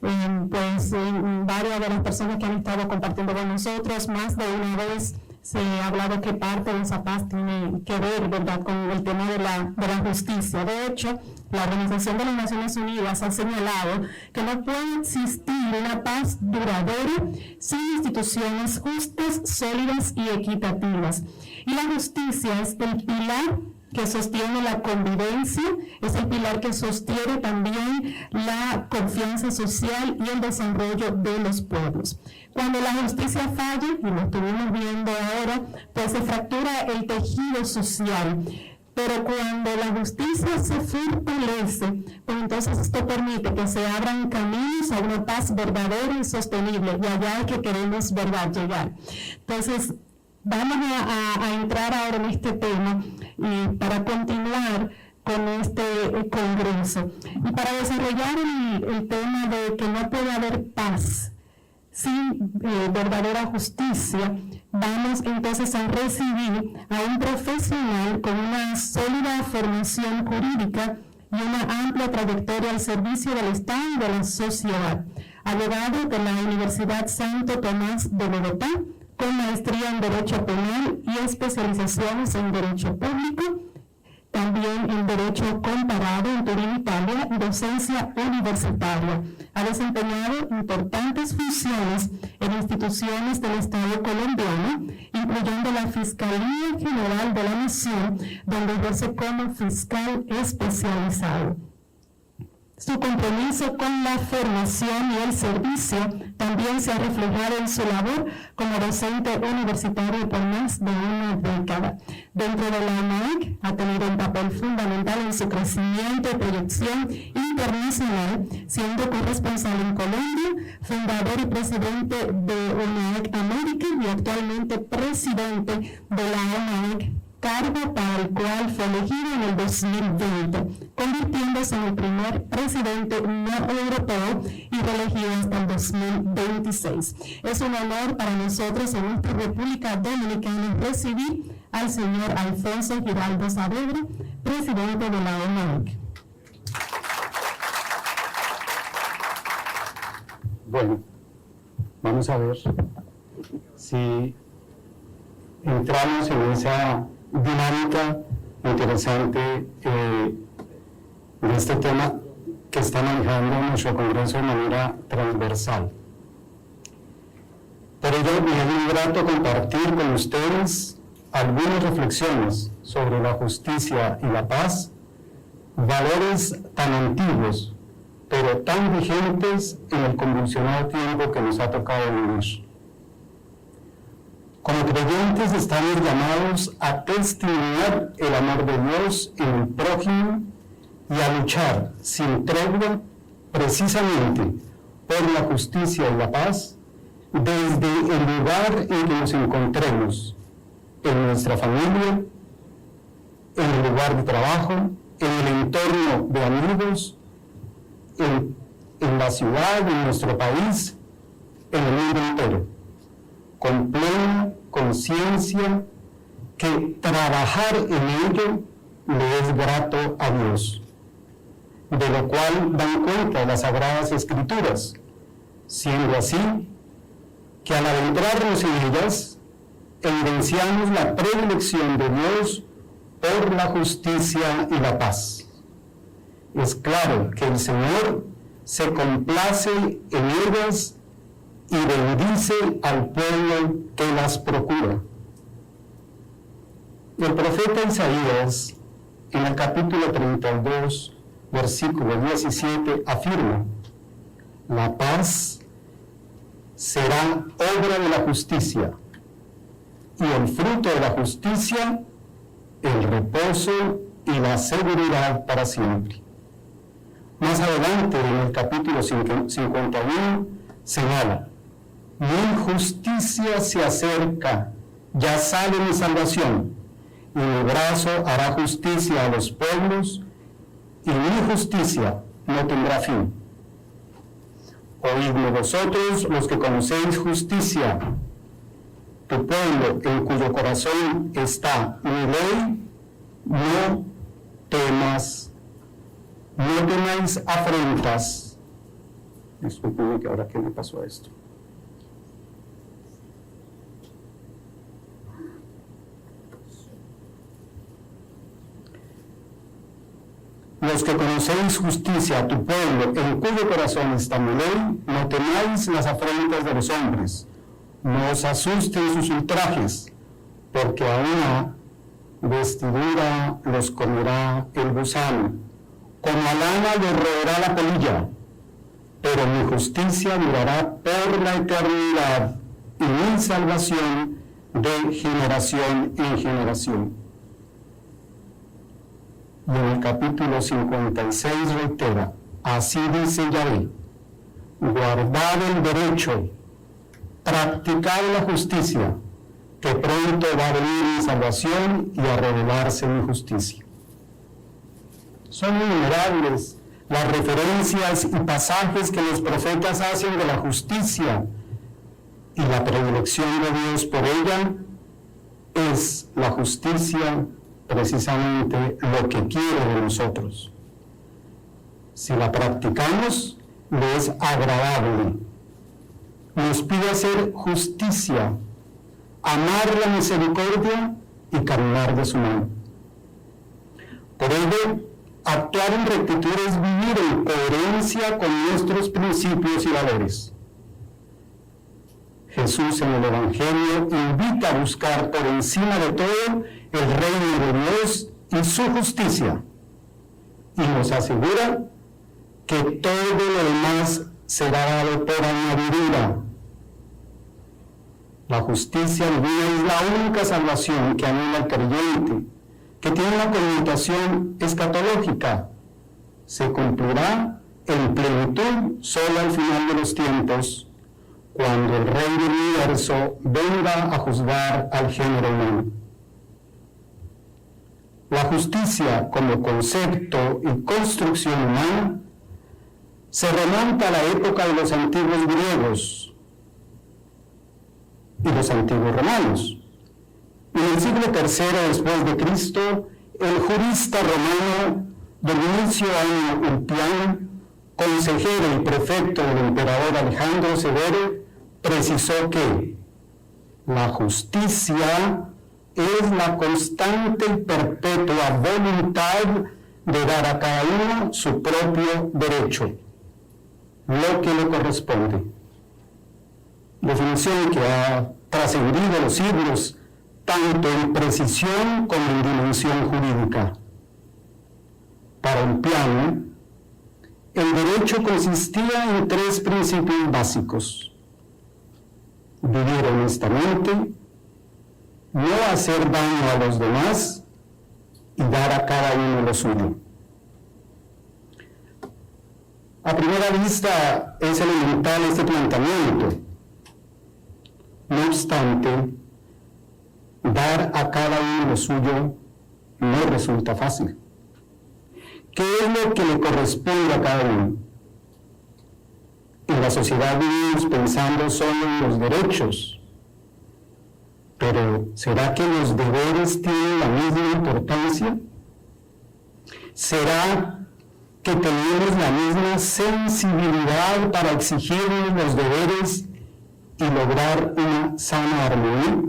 Varias de las personas que han estado compartiendo con nosotros, más de una vez se ha hablado que parte de esa paz tiene que ver, ¿verdad?, con el tema de la justicia. De hecho, la Organización de las Naciones Unidas ha señalado que no puede existir una paz duradera sin instituciones justas, sólidas y equitativas. Y la justicia es el pilar que sostiene la convivencia, es el pilar que sostiene también la confianza social y el desarrollo de los pueblos. Cuando la justicia falla, y lo estuvimos viendo ahora, pues se fractura el tejido social. Pero cuando la justicia se fortalece, pues entonces esto permite que se abran caminos a una paz verdadera y sostenible, y allá es que queremos, ¿verdad?, llegar. Entonces, vamos a entrar ahora en este tema para continuar con este congreso. Y para desarrollar el tema de que no puede haber paz sin verdadera justicia, vamos entonces a recibir a un profesional con una sólida formación jurídica y una amplia trayectoria al servicio del Estado y de la sociedad. Abogado de la Universidad Santo Tomás de Bogotá, con maestría en Derecho Penal y especializaciones en Derecho Público, también en Derecho Comparado en Turín, Italia, y docencia universitaria. Ha desempeñado importantes funciones en instituciones del Estado colombiano, incluyendo la Fiscalía General de la Nación, donde ejerce como fiscal especializado. Su compromiso con la formación y el servicio también se ha reflejado en su labor como docente universitario por más de una década. Dentro de la UNAEC ha tenido un papel fundamental en su crecimiento y proyección internacional, siendo corresponsal en Colombia, fundador y presidente de UNAEC América y actualmente presidente de la UNAEC, cargo para el cual fue elegido en el 2020, convirtiéndose en el primer presidente no europeo y reelegido hasta el 2026. Es un honor para nosotros en esta República Dominicana recibir al señor Alfonso Giraldo Saavedra, presidente de la UNAEC. Bueno, vamos a ver si entramos en esa dinámica interesante de este tema que está manejando nuestro Congreso de manera transversal. Por ello, me es muy grato compartir con ustedes algunas reflexiones sobre la justicia y la paz, valores tan antiguos, pero tan vigentes en el convulsionado tiempo que nos ha tocado vivir. Como creyentes estamos llamados a testimoniar el amor de Dios en el prójimo y a luchar sin tregua precisamente por la justicia y la paz desde el lugar en que nos encontremos, en nuestra familia, en el lugar de trabajo, en el entorno de amigos, en la ciudad, en nuestro país, en el mundo entero, con plena conciencia que trabajar en ello le es grato a Dios, de lo cual dan cuenta las Sagradas Escrituras, siendo así que al adentrarnos en ellas, evidenciamos la predilección de Dios por la justicia y la paz. Es claro que el Señor se complace en ellas y bendice al pueblo que las procura. El profeta Isaías, en el capítulo 32, versículo 17, afirma: la paz será obra de la justicia, y el fruto de la justicia, el reposo y la seguridad para siempre. Más adelante, en el capítulo 51, señala: mi justicia se acerca, ya sale mi salvación, y mi brazo hará justicia a los pueblos, y mi justicia no tendrá fin. Oídme vosotros, los que conocéis justicia, tu pueblo en cuyo corazón está mi ley, no temas, no temáis afrentas, Disculpenme que ahora qué le pasó a esto. Los que conocéis justicia a tu pueblo, en cuyo corazón está mi ley, no temáis las afrentas de los hombres, no os asusten sus ultrajes, porque a una vestidura los comerá el gusano, como a lana los roerá la polilla, pero mi justicia durará por la eternidad y mi salvación de generación en generación. Y en el capítulo 56 reitera, así dice Yahvé, guardad el derecho, practicad la justicia, que pronto va a venir mi salvación y a revelarse mi justicia. Son innumerables las referencias y pasajes que los profetas hacen de la justicia, y la predilección de Dios por ella es la justicia, precisamente lo que quiere de nosotros. Si la practicamos, le es agradable. Nos pide hacer justicia, amar la misericordia y caminar de su mano. Por ello, actuar en rectitud es vivir en coherencia con nuestros principios y valores. Jesús en el Evangelio invita a buscar por encima de todo el reino de Dios y su justicia, y nos asegura que todo lo demás será dado por añadidura. La justicia divina es la única salvación que anhela el creyente, que tiene una connotación escatológica. Se cumplirá en plenitud solo al final de los tiempos, cuando el Rey del universo venga a juzgar al género humano. La justicia como concepto y construcción humana se remonta a la época de los antiguos griegos y los antiguos romanos. En el siglo III después de Cristo, el jurista romano Domicio Anno Ulpiano, consejero y prefecto del emperador Alejandro Severo, precisó que la justicia es la constante y perpetua voluntad de dar a cada uno su propio derecho, lo que le corresponde. Definición que ha trascendido los siglos, tanto en precisión como en dimensión jurídica. Para Ulpiano, el derecho consistía en 3 principios básicos: vivir honestamente, no hacer daño a los demás y dar a cada uno lo suyo. A primera vista es elemental este planteamiento. No obstante, dar a cada uno lo suyo no resulta fácil. ¿Qué es lo que le corresponde a cada uno? En la sociedad vivimos pensando solo en los derechos, pero ¿será que los deberes tienen la misma importancia? ¿Será que tenemos la misma sensibilidad para exigirnos los deberes y lograr una sana armonía?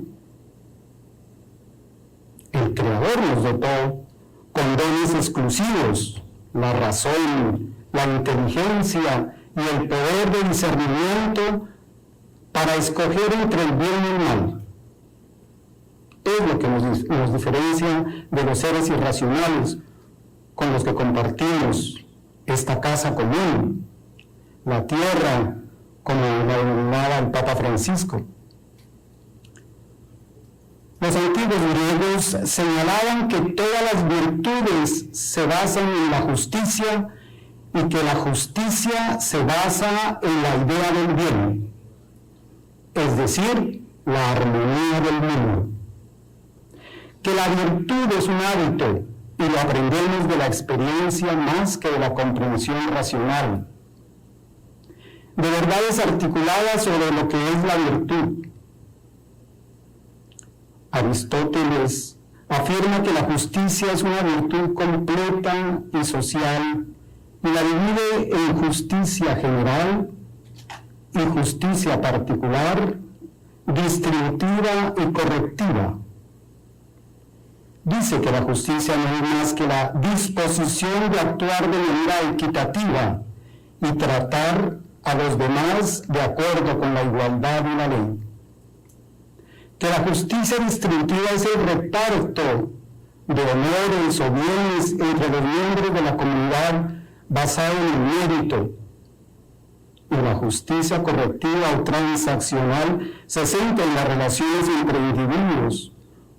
El Creador nos dotó con dones exclusivos, la razón, la inteligencia y el poder de discernimiento para escoger entre el bien y el mal. Es lo que nos diferencia de los seres irracionales con los que compartimos esta casa común, la tierra, como la denominaba el Papa Francisco. Los antiguos griegos señalaban que todas las virtudes se basan en la justicia y que la justicia se basa en la idea del bien, es decir, la armonía del mundo. Que la virtud es un hábito y lo aprendemos de la experiencia más que de la comprensión racional. De verdades articuladas sobre lo que es la virtud. Aristóteles afirma que la justicia es una virtud completa y social, y la divide en justicia general y justicia particular, distributiva y correctiva. Dice que la justicia no es más que la disposición de actuar de manera equitativa y tratar a los demás de acuerdo con la igualdad y la ley. Que la justicia distributiva es el reparto de honores o bienes entre los miembros de la comunidad basado en el mérito. Y la justicia correctiva o transaccional se centra en las relaciones entre individuos,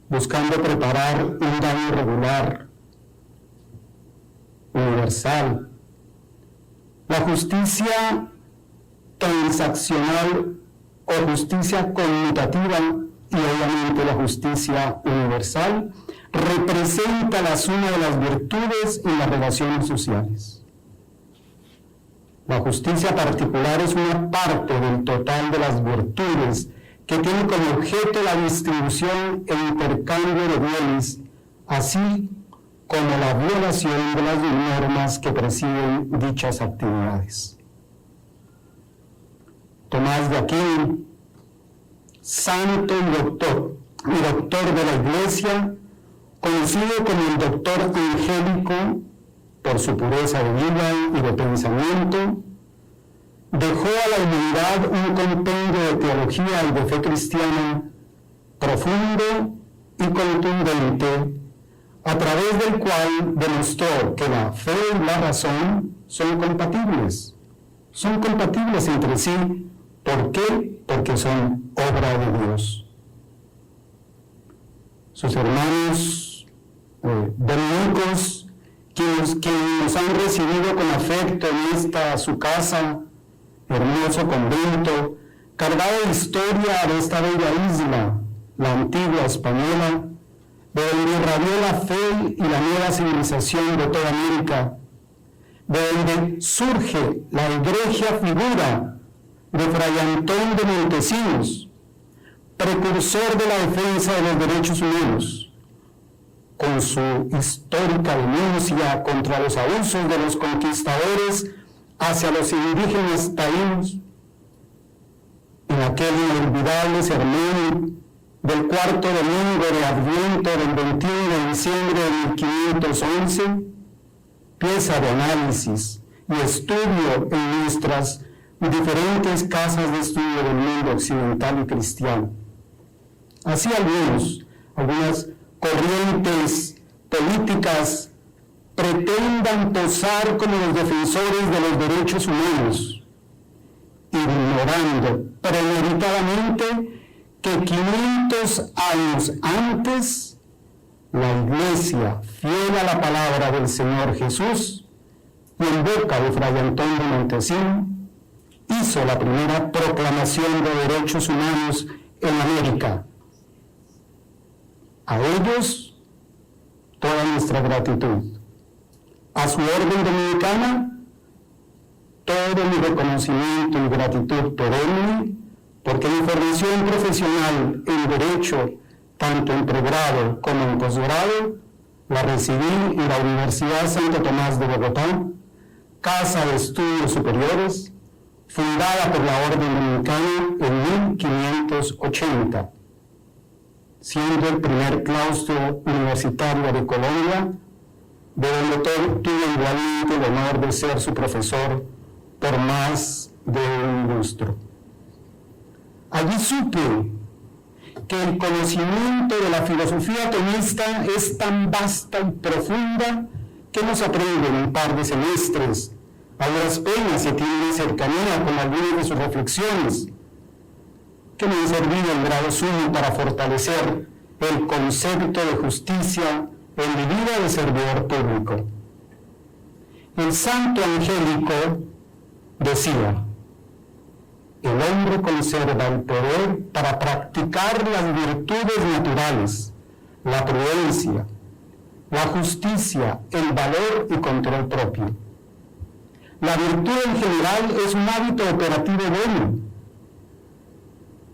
buscando preparar un daño regular, universal. La justicia transaccional o justicia conmutativa y obviamente la justicia universal representa la suma de las virtudes en las relaciones sociales. La justicia particular es una parte del total de las virtudes que tiene como objeto la distribución e intercambio de bienes, así como la violación de las normas que presiden dichas actividades. Tomás de Aquino, santo y doctor de la Iglesia, conocido como el doctor angélico por su pureza de vida y de pensamiento, dejó a la humanidad un compendio de teología y de fe cristiana profundo y contundente, a través del cual demostró que la fe y la razón son compatibles entre sí. ¿Por qué? Porque son obra de Dios. Sus hermanos dominicos, quienes nos han recibido con afecto en esta su casa, hermoso convento, cargado de historia de esta bella isla, la antigua española, de donde irradió la fe y la nueva civilización de toda América, de donde surge la egregia figura de Fray Antón de Montesinos, precursor de la defensa de los derechos humanos, con su histórica denuncia contra los abusos de los conquistadores hacia los indígenas taínos, en aquel inolvidable sermón del cuarto domingo de Adviento del 21 de diciembre de 1511, pieza de análisis y estudio en nuestras diferentes casas de estudio del mundo occidental y cristiano. Así algunas corrientes políticas pretendan posar como los defensores de los derechos humanos, ignorando premeditadamente que 500 años antes la Iglesia, fiel a la palabra del Señor Jesús, y en boca de Fray Antón de Montesinos, hizo la primera proclamación de derechos humanos en América. A ellos, toda nuestra gratitud. A su orden dominicana, todo mi reconocimiento y gratitud perenne, porque mi formación profesional en Derecho, tanto en pregrado como en posgrado, la recibí en la Universidad Santo Tomás de Bogotá, Casa de Estudios Superiores, fundada por la Orden Dominicana en 1580, siendo el primer claustro universitario de Colombia, de donde tuve igualmente el honor de ser su profesor por más de un lustro. Allí supe que el conocimiento de la filosofía tomista es tan vasta y profunda que no se aprende en un par de semestres. A duras penas se tiene cercanía con algunas de sus reflexiones, que me han servido en grado sumo para fortalecer el concepto de justicia en mi vida de servidor público. El santo angélico decía: el hombre conserva el poder para practicar las virtudes naturales, la prudencia, la justicia, el valor y control propio. La virtud en general es un hábito operativo bueno.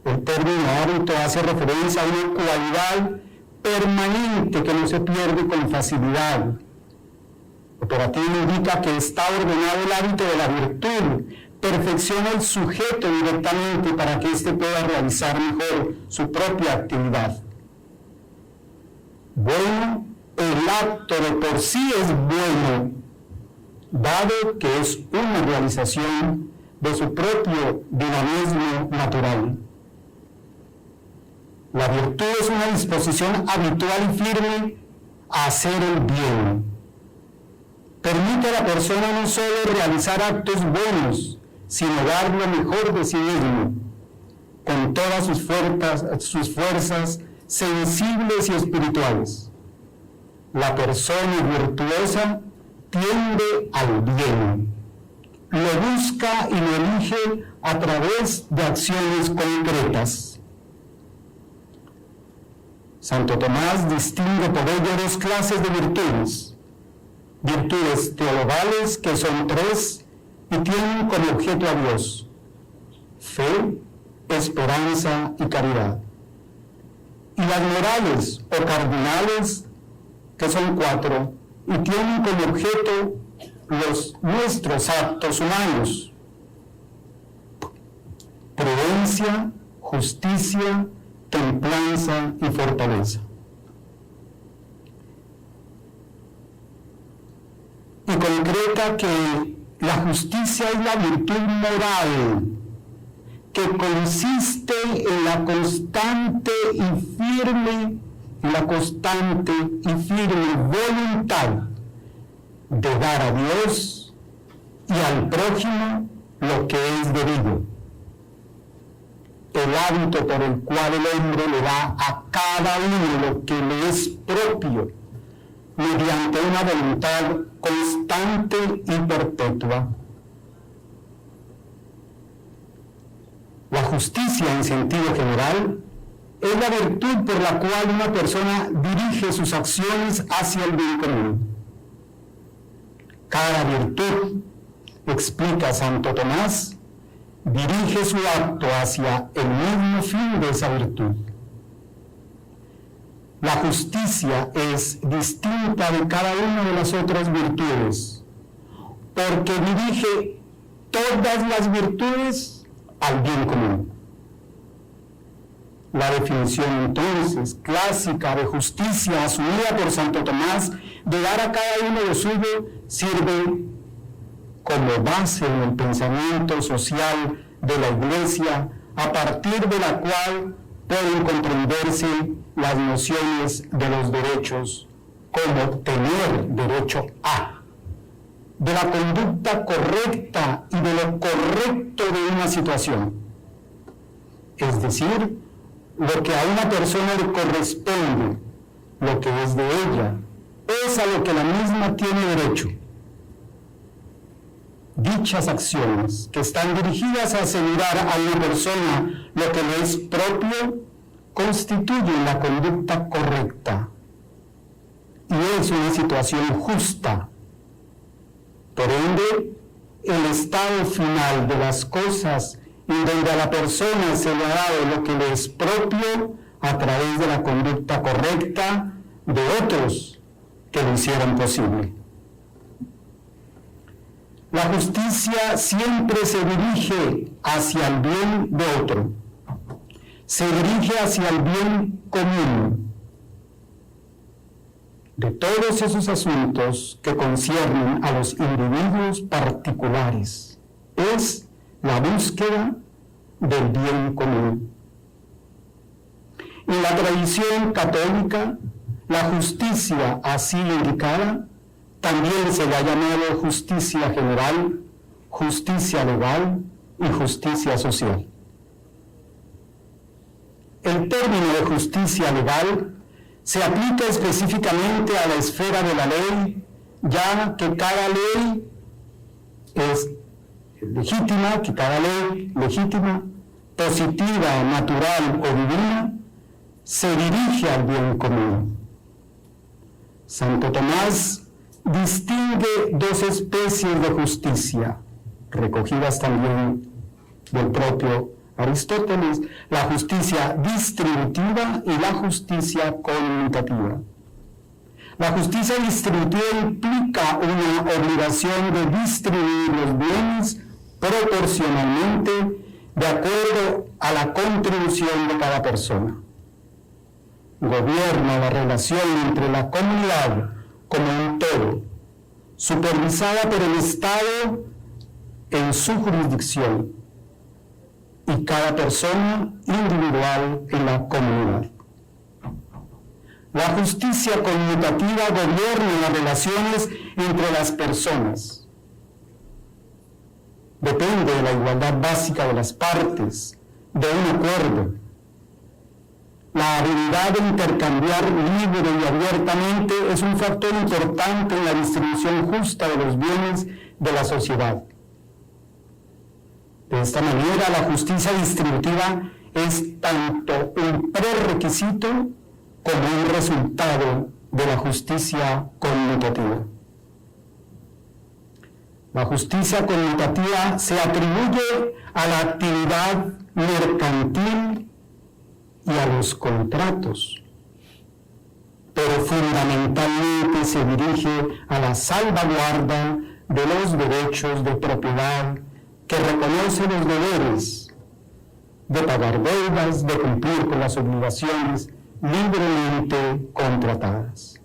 El término hábito hace referencia a una cualidad permanente que no se pierde con facilidad. Operativo indica que está ordenado el hábito de la virtud, perfecciona el sujeto directamente para que éste pueda realizar mejor su propia actividad. Bueno, el acto de por sí es bueno, dado que es una realización de su propio dinamismo natural. La virtud es una disposición habitual y firme a hacer el bien. Permite a la persona no solo realizar actos buenos, sino dar lo mejor de sí mismo, con todas sus fuerzas sensibles y espirituales. La persona virtuosa tiende al bien, lo busca y lo elige a través de acciones concretas. Santo Tomás distingue por ello dos clases de virtudes: virtudes teologales, que son tres y tienen como objeto a Dios: fe, esperanza y caridad; y las morales o cardinales, que son cuatro y tienen como objeto nuestros actos humanos: prudencia, justicia, templanza y fortaleza. Y concreta que la justicia es la virtud moral que consiste en la constante y firme voluntad de dar a Dios y al prójimo lo que es debido. El hábito por el cual el hombre le da a cada uno lo que le es propio, mediante una voluntad constante y perpetua. La justicia, en sentido general, es la virtud por la cual una persona dirige sus acciones hacia el bien común. Cada virtud, explica Santo Tomás, dirige su acto hacia el mismo fin de esa virtud. La justicia es distinta de cada una de las otras virtudes, porque dirige todas las virtudes al bien común. La definición entonces clásica de justicia asumida por Santo Tomás de dar a cada uno lo suyo sirve como base en el pensamiento social de la Iglesia, a partir de la cual pueden comprenderse las nociones de los derechos, como tener derecho a, de la conducta correcta y de lo correcto de una situación, es decir, lo que a una persona le corresponde, lo que es de ella, es a lo que la misma tiene derecho. Dichas acciones, que están dirigidas a asegurar a una persona lo que le es propio, constituyen la conducta correcta y es una situación justa. Por ende, el estado final de las cosas, en donde a la persona se le ha dado lo que le es propio a través de la conducta correcta de otros que lo hicieron posible. La justicia siempre se dirige hacia el bien de otro, se dirige hacia el bien común. De todos esos asuntos que conciernen a los individuos particulares, es la búsqueda del bien común. En la tradición católica, la justicia así indicada también se le ha llamado justicia general, justicia legal y justicia social. El término de justicia legal se aplica específicamente a la esfera de la ley, ya que cada ley es legítima, que cada ley legítima, positiva, natural o divina, se dirige al bien común. Santo Tomás distingue dos especies de justicia, recogidas también del propio Aristóteles: la justicia distributiva y la justicia conmutativa. La justicia distributiva implica una obligación de distribuir los bienes proporcionalmente de acuerdo a la contribución de cada persona. Gobierna la relación entre la comunidad como un todo, supervisada por el Estado en su jurisdicción y cada persona individual en la comunidad. La justicia conmutativa gobierna las relaciones entre las personas. Depende de la igualdad básica de las partes, de un acuerdo. La habilidad de intercambiar libre y abiertamente es un factor importante en la distribución justa de los bienes de la sociedad. De esta manera, la justicia distributiva es tanto un prerequisito como un resultado de la justicia conmutativa. La justicia conmutativa se atribuye a la actividad mercantil y a los contratos, pero fundamentalmente se dirige a la salvaguarda de los derechos de propiedad que reconoce los deberes de pagar deudas, de cumplir con las obligaciones libremente contratadas.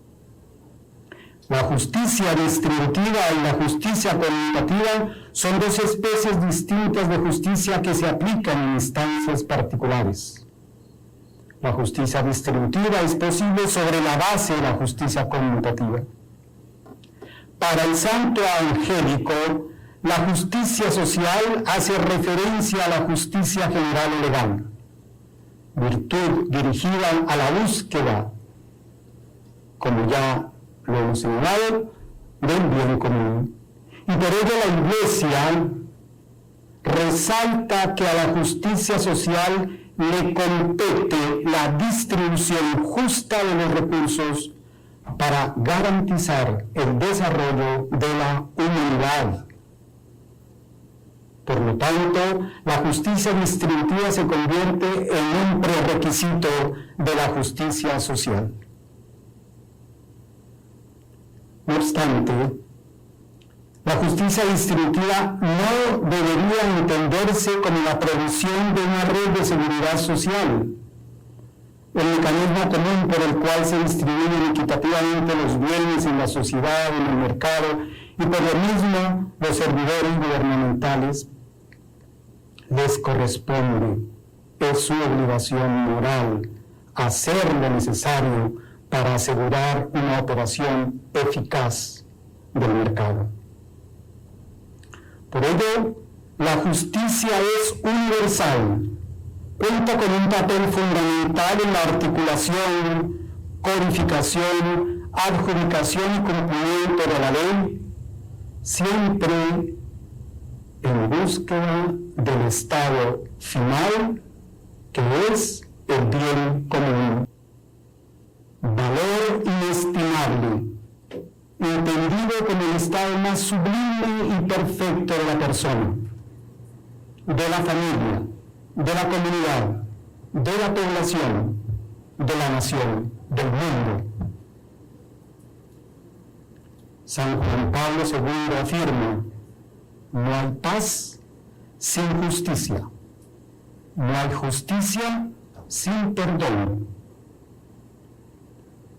La justicia distributiva y la justicia conmutativa son dos especies distintas de justicia que se aplican en instancias particulares. La justicia distributiva es posible sobre la base de la justicia conmutativa. Para el santo angélico, la justicia social hace referencia a la justicia general o legal, virtud dirigida a la búsqueda, como ya lo hemos señalado, del bien común. Y por ello la Iglesia resalta que a la justicia social le compete la distribución justa de los recursos para garantizar el desarrollo de la humanidad. Por lo tanto, la justicia distributiva se convierte en un prerequisito de la justicia social. No obstante, la justicia distributiva no debería entenderse como la provisión de una red de seguridad social, el mecanismo común por el cual se distribuyen equitativamente los bienes en la sociedad, en el mercado, y por lo mismo los servidores gubernamentales les corresponde, es su obligación moral, hacer lo necesario para asegurar una operación eficaz del mercado. Por ello, la justicia es universal, cuenta con un papel fundamental en la articulación, codificación, adjudicación y cumplimiento de la ley, siempre en búsqueda del estado final, que es el bien común. Valor inestimable, entendido como el estado más sublime y perfecto de la persona, de la familia, de la comunidad, de la población, de la nación, del mundo. San Juan Pablo II afirma: no hay paz sin justicia, no hay justicia sin perdón.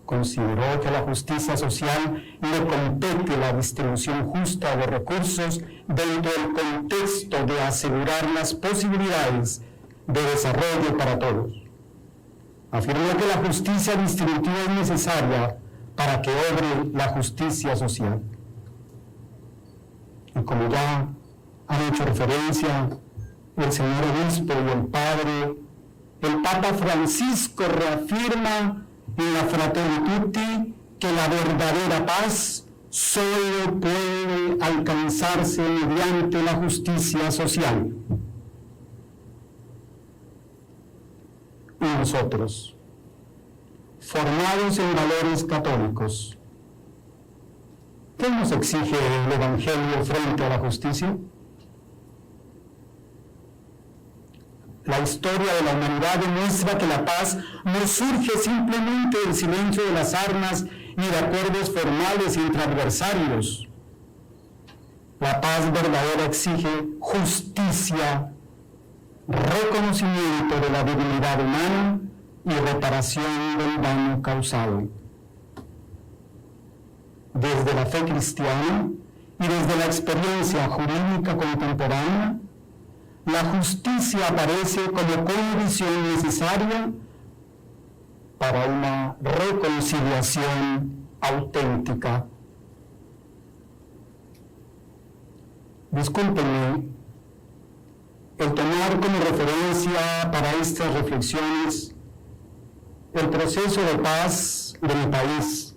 Consideró que a la justicia social le compete la distribución justa de recursos dentro del contexto de asegurar las posibilidades de desarrollo para todos. Afirmó que la justicia distributiva es necesaria para que obre la justicia social. Y como ya han hecho referencia el señor obispo y el padre, el Papa Francisco reafirma en la Fratelli Tutti que la verdadera paz solo puede alcanzarse mediante la justicia social. Y nosotros, formados en valores católicos, ¿qué nos exige el Evangelio frente a la justicia? La historia de la humanidad demuestra que la paz no surge simplemente del silencio de las armas y de acuerdos formales entre adversarios. La paz verdadera exige justicia, reconocimiento de la dignidad humana y reparación del daño causado. Desde la fe cristiana y desde la experiencia jurídica contemporánea, la justicia aparece como condición necesaria para una reconciliación auténtica. Discúlpenme el tomar como referencia para estas reflexiones el proceso de paz de mi país,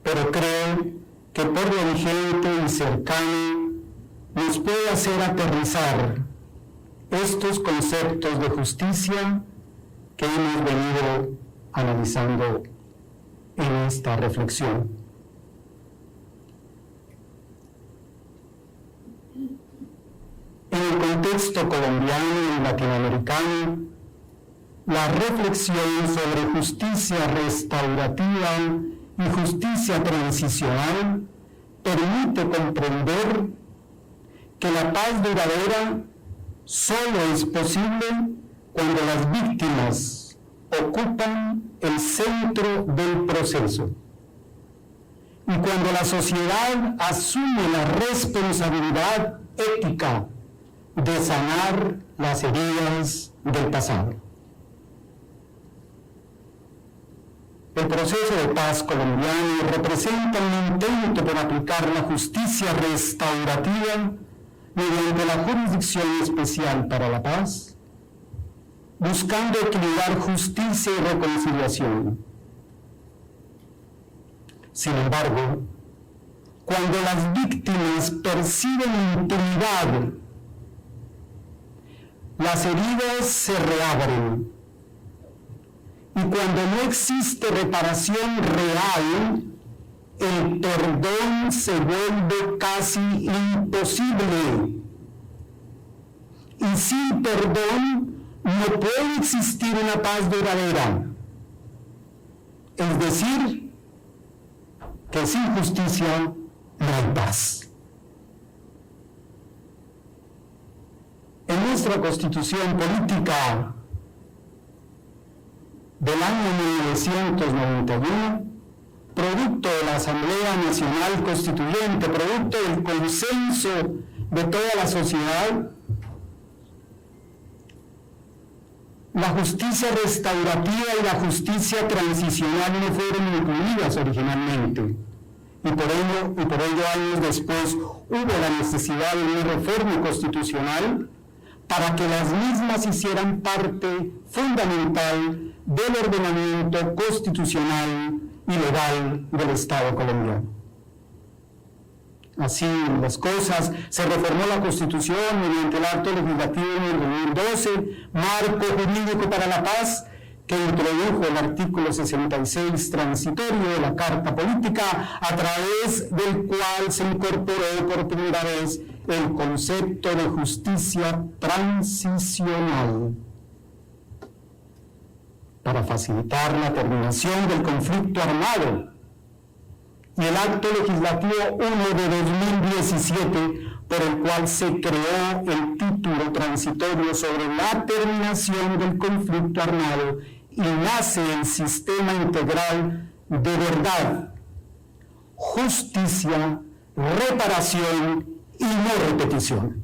pero creo que por lo vigente y cercano nos puede hacer aterrizar estos conceptos de justicia que hemos venido analizando en esta reflexión. En el contexto colombiano y latinoamericano, la reflexión sobre justicia restaurativa y justicia transicional permite comprender que la paz duradera solo es posible cuando las víctimas ocupan el centro del proceso y cuando la sociedad asume la responsabilidad ética de sanar las heridas del pasado. El proceso de paz colombiano representa un intento por aplicar la justicia restaurativa mediante la Jurisdicción Especial para la Paz, buscando equilibrar justicia y reconciliación. Sin embargo, cuando las víctimas perciben impunidad, las heridas se reabren, y cuando no existe reparación real, el perdón se vuelve casi imposible. Y sin perdón no puede existir una paz duradera. Es decir, que sin justicia no hay paz. En nuestra Constitución Política del año 1991, producto de la Asamblea Nacional Constituyente, producto del consenso de toda la sociedad, la justicia restaurativa y la justicia transicional no fueron incluidas originalmente, y por ello años después hubo la necesidad de una reforma constitucional para que las mismas hicieran parte fundamental del ordenamiento constitucional y legal del Estado colombiano. Así las cosas, se reformó la Constitución mediante el acto legislativo en el 2012, marco jurídico para la paz, que introdujo el artículo 66 transitorio de la Carta Política, a través del cual se incorporó por primera vez el concepto de justicia transicional, para facilitar la terminación del conflicto armado, y el acto legislativo 1 de 2017, por el cual se creó el título transitorio sobre la terminación del conflicto armado y nace el sistema integral de verdad, justicia, reparación y no repetición.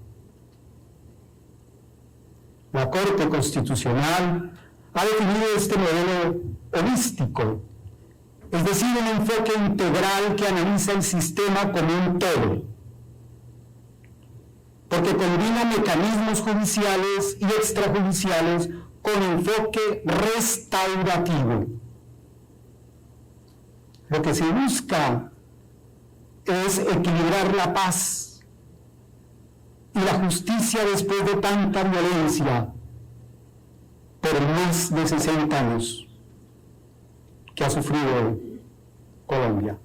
La Corte Constitucional ha definido este modelo holístico, es decir, un enfoque integral que analiza el sistema como un todo, porque combina mecanismos judiciales y extrajudiciales con enfoque restaurativo. Lo que se busca es equilibrar la paz y la justicia después de tanta violencia por más de 60 años que ha sufrido Colombia.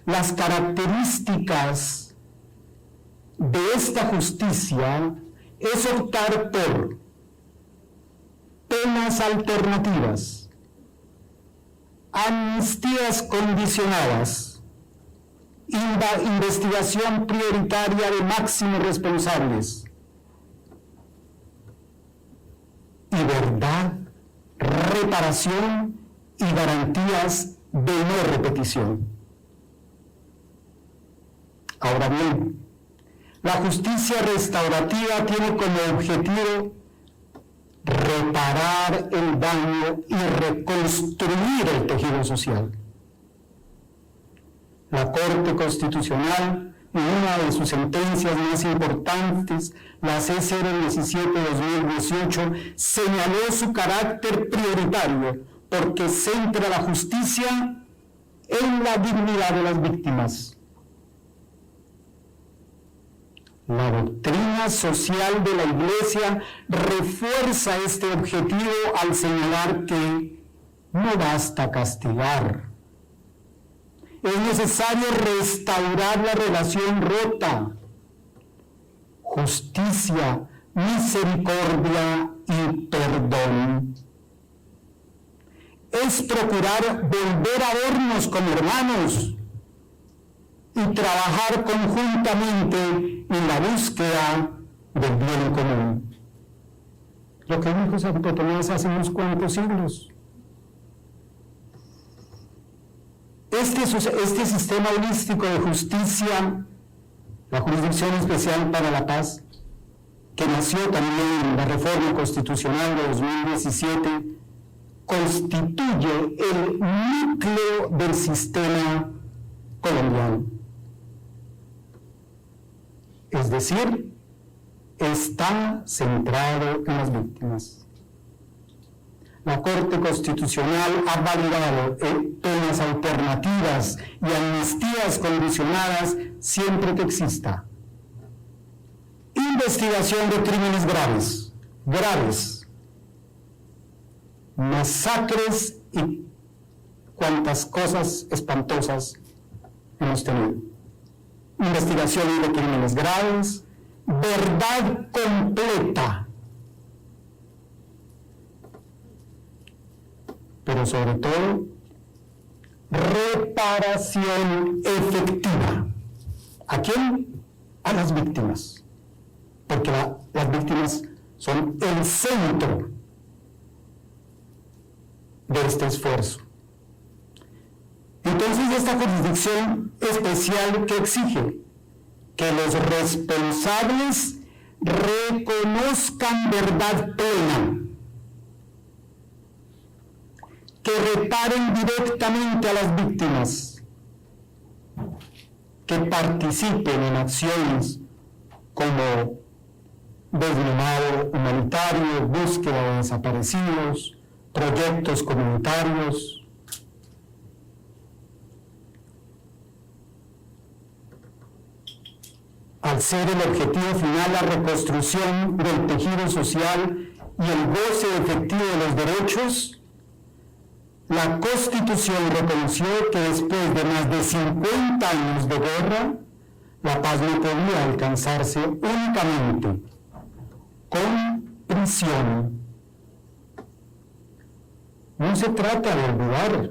Las características de esta justicia es optar por penas alternativas, amnistías condicionadas, investigación prioritaria de máximos responsables y verdad, reparación y garantías de no repetición. Ahora bien, la justicia restaurativa tiene como objetivo reparar el daño y reconstruir el tejido social. La Corte Constitucional, en una de sus sentencias más importantes, la C-017-2018, señaló su carácter prioritario porque centra la justicia en la dignidad de las víctimas. La doctrina social de la Iglesia refuerza este objetivo al señalar que no basta castigar. Es necesario restaurar la relación rota. Justicia, misericordia y perdón. Es procurar volver a vernos como hermanos y trabajar conjuntamente en la búsqueda del bien común. Lo que dijo Santo Tomás hace unos cuantos siglos. Este sistema holístico de justicia, la Jurisdicción Especial para la Paz, que nació también en la Reforma Constitucional de 2017, constituye el núcleo del sistema colombiano. Es decir, está centrado en las víctimas. La Corte Constitucional ha validado penas alternativas y amnistías condicionadas siempre que exista investigación de crímenes graves, masacres y cuantas cosas espantosas hemos tenido. Investigación de crímenes graves, verdad completa, pero sobre todo, reparación efectiva. ¿A quién? A las víctimas, porque las víctimas son el centro de este esfuerzo. Entonces, esta jurisdicción especial que exige que los responsables reconozcan verdad plena, que reparen directamente a las víctimas, que participen en acciones como desminado humanitario, búsqueda de desaparecidos, proyectos comunitarios. Al ser el objetivo final la reconstrucción del tejido social y el goce efectivo de los derechos, la Constitución reconoció que después de más de 50 años de guerra, la paz no podía alcanzarse únicamente con prisión. No se trata de olvidar,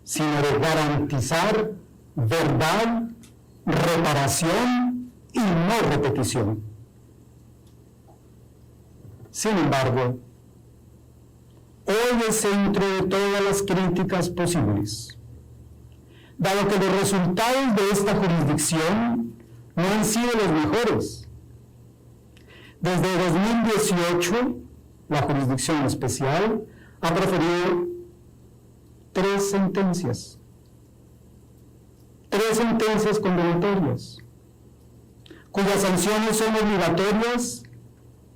sino de garantizar verdad, reparación y no repetición. Sin embargo, hoy es centro de todas las críticas posibles, dado que los resultados de esta jurisdicción no han sido los mejores. Desde 2018, la Jurisdicción Especial ha proferido 3 sentencias condenatorias, cuyas sanciones son obligatorias,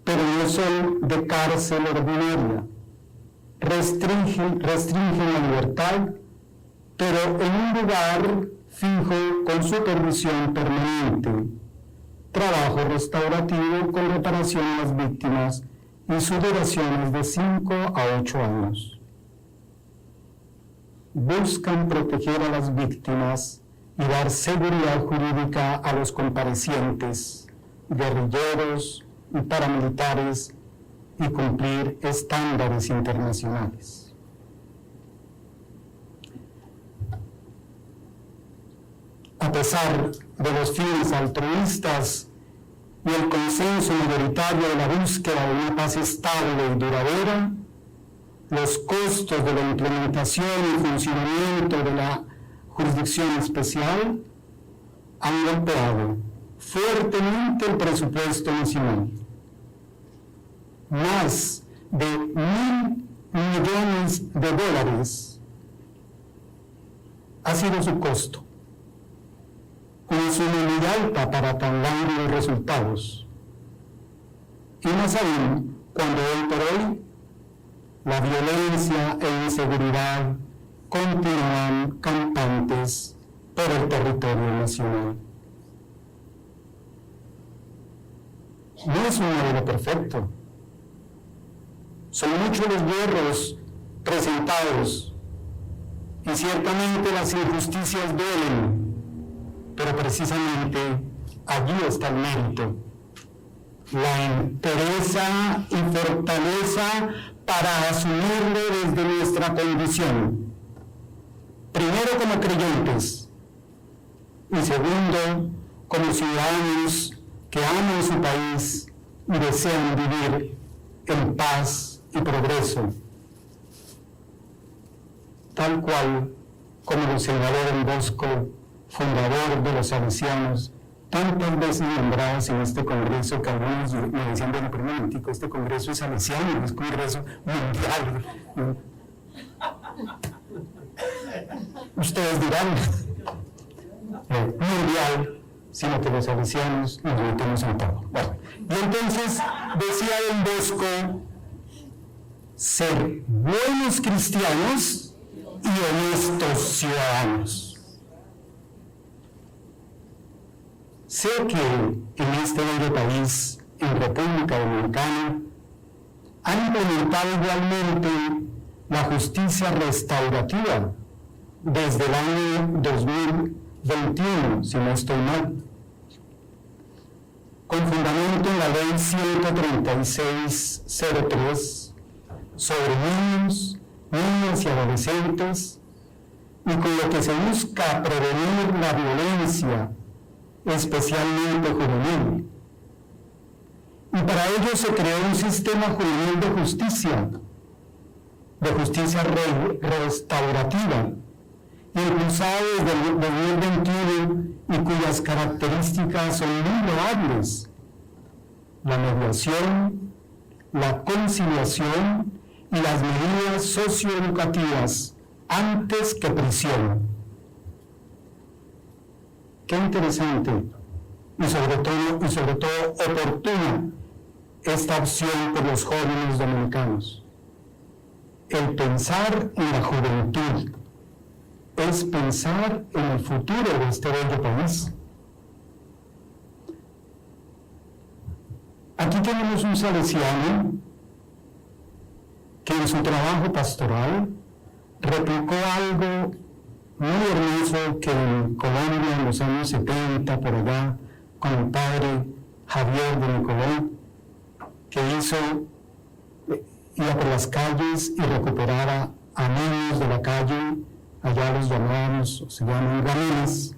pero no son de cárcel ordinaria. Restringen la libertad, pero en un lugar fijo con supervisión permanente, trabajo restaurativo con reparación a las víctimas y su duración es de 5 a 8 años. Buscan proteger a las víctimas y dar seguridad jurídica a los comparecientes, guerrilleros y paramilitares y cumplir estándares internacionales. pesar de los fines altruistas y el consenso mayoritario de la búsqueda de una paz estable y duradera, los costos de la implementación y funcionamiento de la jurisdicción especial han golpeado fuertemente el presupuesto nacional. Más de $1.000 millones ha sido su costo, una suma muy alta para tan grandes resultados. Y más aún, cuando hoy por hoy la violencia e inseguridad continúan campantes por el territorio nacional. No es un modelo perfecto. Son muchos los hierros presentados y ciertamente las injusticias duelen, pero precisamente allí está el mérito, la entereza y fortaleza para asumirlo desde nuestra condición, primero como creyentes y segundo como ciudadanos que aman su país y desean vivir en paz y progreso, tal cual como lo señaló Don Bosco, fundador de los salesianos, tantas veces nombrados en este congreso, que algunos me decían, bueno, pero un momentico, este congreso es salesiano, es congreso mundial. Ustedes dirán, mundial, sino que los salesianos nos metemos en todo. Bueno, y entonces decía Don Bosco, ser buenos cristianos y honestos ciudadanos. Sé que en este bello país, en República Dominicana, han implementado igualmente la justicia restaurativa desde el año 2021, si no estoy mal, con fundamento en la ley 13603 sobre niños, niñas y adolescentes, y con lo que se busca prevenir la violencia, especialmente juvenil. Y para ello se creó un sistema juvenil de justicia restaurativa, impulsado desde el 2021 y cuyas características son muy loables: la mediación, la conciliación y las medidas socioeducativas antes que prisión. Qué interesante y sobre todo oportuna esta opción por los jóvenes dominicanos. El pensar en la juventud es pensar en el futuro de este bello país. Aquí tenemos un salesiano que en su trabajo pastoral replicó algo muy hermoso que en Colombia en los años 70, por allá, con el padre Javier de Nicoló, que iba por las calles y recuperaba a niños de la calle, allá los llamábamos, se llaman gamines,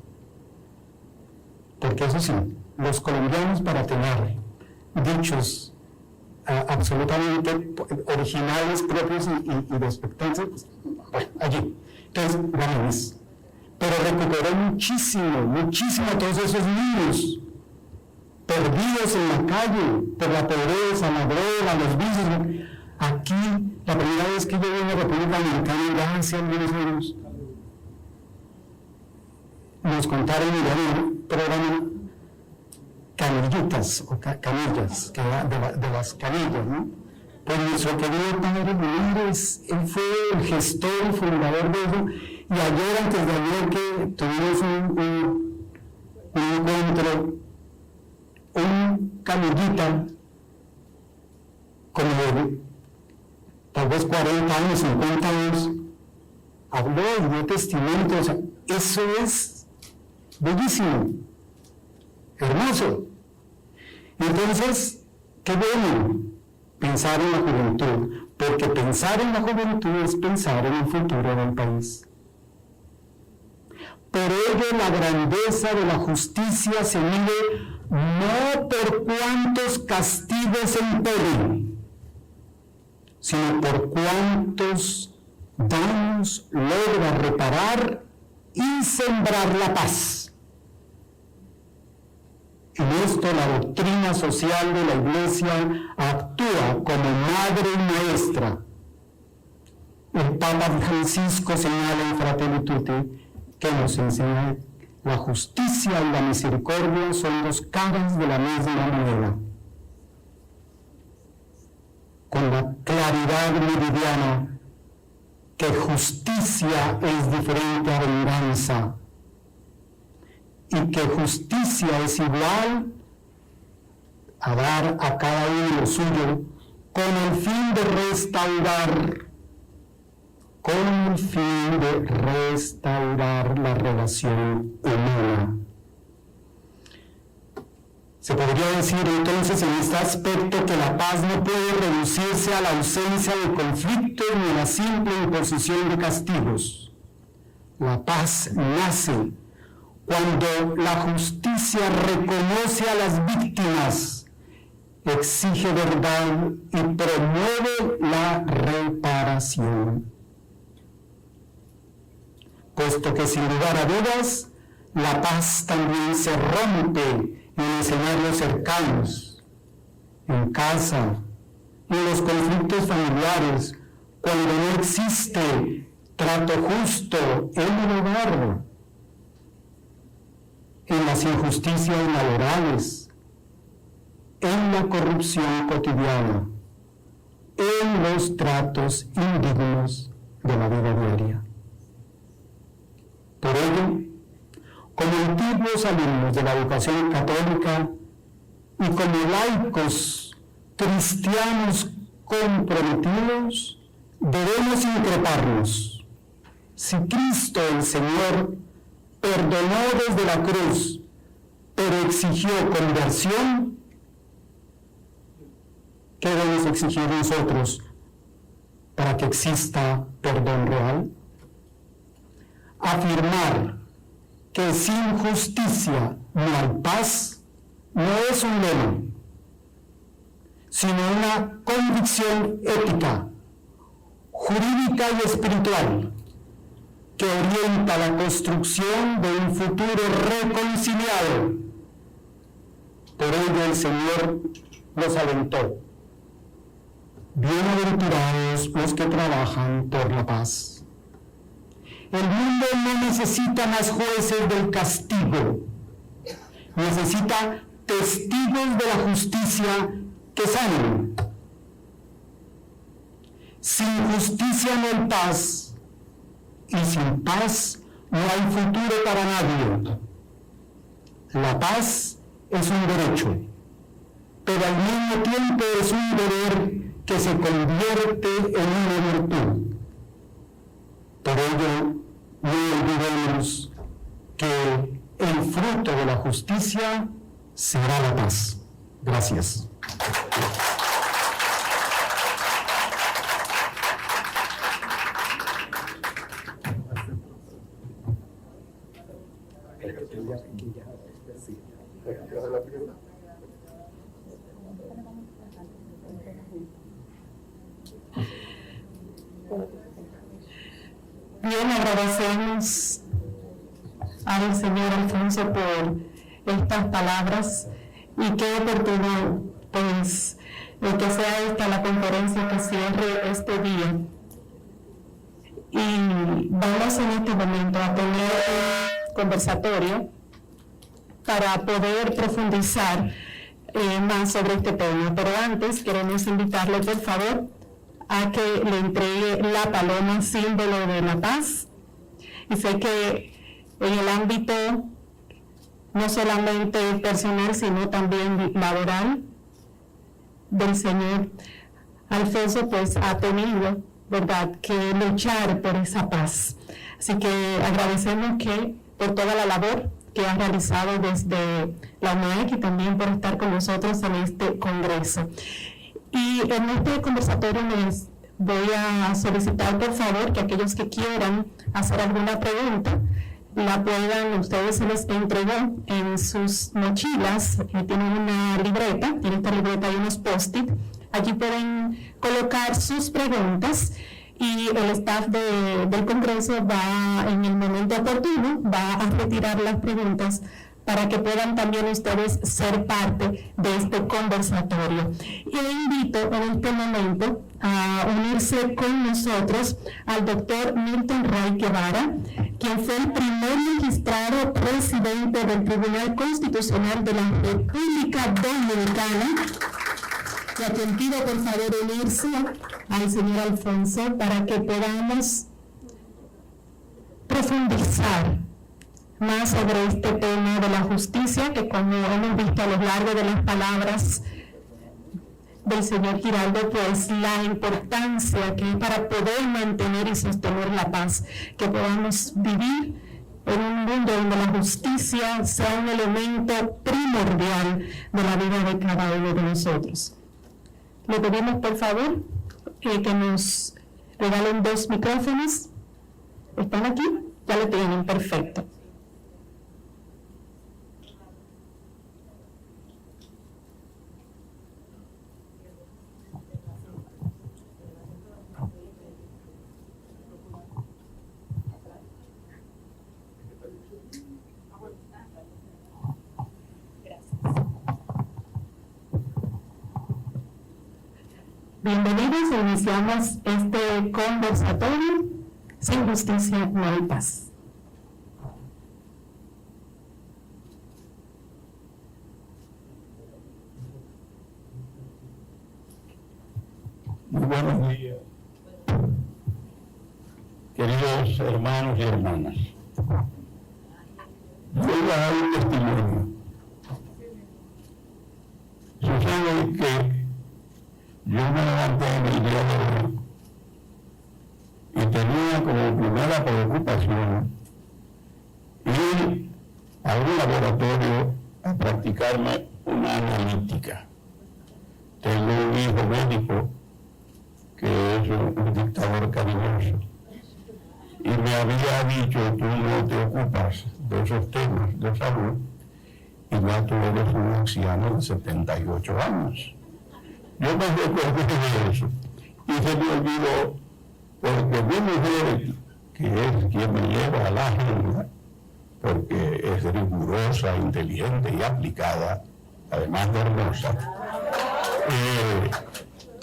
porque eso sí, los colombianos, para tener dichos absolutamente originales, propios y respectantes, pues, bueno, allí. Entonces, gamines. Pero recuperó muchísimo a todos esos niños perdidos en la calle por la pobreza, la droga, los vicios. Aquí, la primera vez que yo vine a la República Dominicana, ya hace algunos años, nos contaron en un programa canillitas o camillas, que era de las camillas, ¿no? Pues nuestro querido padre Ramírez, él fue el gestor y fundador de eso, y ayer, antes de ayer, que tuvimos un encuentro, un camillita como de tal vez 40 años, 50 años, habló y dio testimonio. O sea, eso es bellísimo, hermoso. Entonces, qué bueno pensar en la juventud, porque pensar en la juventud es pensar en el futuro del país. Por ello, la grandeza de la justicia se mide no por cuántos castigos impone, sino por cuántos daños logra reparar y sembrar la paz. En esto la doctrina social de la Iglesia actúa como madre y maestra. El Papa Francisco señala en Fratelli Tutti que nos enseña la justicia y la misericordia son dos caras de la misma moneda. Con la claridad meridiana que justicia es diferente a venganza y que justicia es igual a dar a cada uno lo suyo con el fin de restaurar la relación humana. Se podría decir entonces en este aspecto que la paz no puede reducirse a la ausencia de conflictos ni a la simple imposición de castigos. La paz nace cuando la justicia reconoce a las víctimas, exige verdad y promueve la reparación. Puesto que sin lugar a dudas, la paz también se rompe en escenarios cercanos, en casa, en los conflictos familiares, cuando no existe trato justo en el hogar, en las injusticias laborales, en la corrupción cotidiana, en los tratos indignos de la vida diaria. Por ello, como antiguos alumnos de la educación católica y como laicos cristianos comprometidos, debemos increparnos. Si Cristo el Señor perdonó desde la cruz, pero exigió conversión, ¿qué debemos exigir nosotros para que exista perdón real? Afirmar que sin justicia no hay paz no es un lema, sino una convicción ética, jurídica y espiritual que orienta la construcción de un futuro reconciliado. Por ello el Señor nos alentó: bienaventurados los que trabajan por la paz. El mundo no necesita más jueces del castigo, necesita testigos de la justicia que sanen. Sin justicia no hay paz, y sin paz no hay futuro para nadie. La paz es un derecho, pero al mismo tiempo es un deber que se convierte en una virtud. Por ello, no olvidemos que el fruto de la justicia será la paz. Gracias. Bien, agradecemos al señor Alfonso por estas palabras y qué oportuno, pues, que sea esta la conferencia que cierre este día. Y vamos en este momento a tener un conversatorio para poder profundizar más sobre este tema. Pero antes queremos invitarle, por favor, a que le entregue la paloma, símbolo de la paz. Y sé que en el ámbito no solamente personal, sino también laboral del señor Alfonso, pues ha tenido, ¿verdad?, que luchar por esa paz. Así que agradecemos que por toda la labor que ha realizado desde la UNAEC y también por estar con nosotros en este congreso. Y en este conversatorio les voy a solicitar, por favor, que aquellos que quieran hacer alguna pregunta ustedes se les entregó en sus mochilas, tienen una libreta, en esta libreta hay unos post-it, allí pueden colocar sus preguntas y el staff del Congreso va, en el momento oportuno, va a retirar las preguntas para que puedan también ustedes ser parte de este conversatorio. Y le invito en este momento a unirse con nosotros al doctor Milton Ray Guevara, quien fue el primer magistrado presidente del Tribunal Constitucional de la República Dominicana. Y a quien pido por favor unirse al señor Alfonso para que podamos profundizar más sobre este tema de la justicia, que como hemos visto a lo largo de las palabras del señor Giraldo, pues la importancia que es para poder mantener y sostener la paz, que podamos vivir en un mundo donde la justicia sea un elemento primordial de la vida de cada uno de nosotros. Le pedimos por favor que nos regalen 2 micrófonos. ¿Están aquí? Ya lo tienen, perfecto. Bienvenidos, iniciamos este conversatorio. Sin justicia no hay paz. Muy buenos días, queridos hermanos y hermanas. Voy a dar un testimonio. Sucede que yo me levanté en el día de hoy y tenía como primera preocupación ir a un laboratorio a practicarme una analítica. Tengo un hijo médico que es un dictador cariñoso y me había dicho: tú no te ocupas de esos temas de salud y ya tú eres un anciano de 78 años. Yo me recordé de eso y se me olvidó, porque mi mujer, que es quien me lleva a la agenda, porque es rigurosa, inteligente y aplicada, además de hermosa,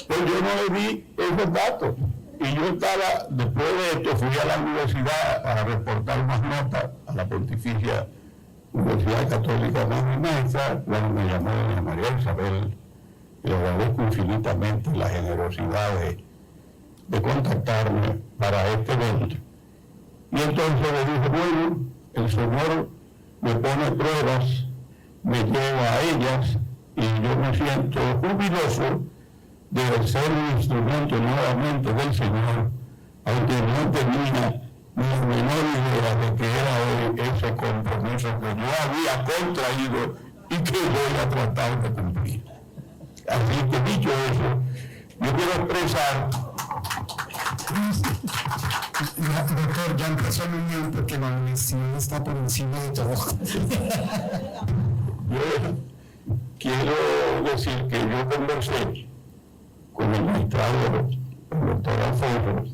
pues yo no le di esos datos. Y yo estaba, después de esto, fui a la universidad a reportar unas notas a la Pontificia Universidad Católica Madre y Maestra, cuando me llamó doña María Isabel. Le agradezco infinitamente la generosidad de contactarme para este evento. Y entonces le dije: bueno, el Señor me pone pruebas, me lleva a ellas y yo me siento jubiloso de ser un instrumento nuevamente del Señor, aunque no tenía ni la menor idea de que era hoy ese compromiso que yo había contraído y que voy a tratar de cumplir. Así que, dicho eso, yo quiero expresar. Doctor, ya empezó la unión porque la honestidad está por encima de todo. Yo quiero decir que yo conversé con el magistrado, el doctor Alfonso,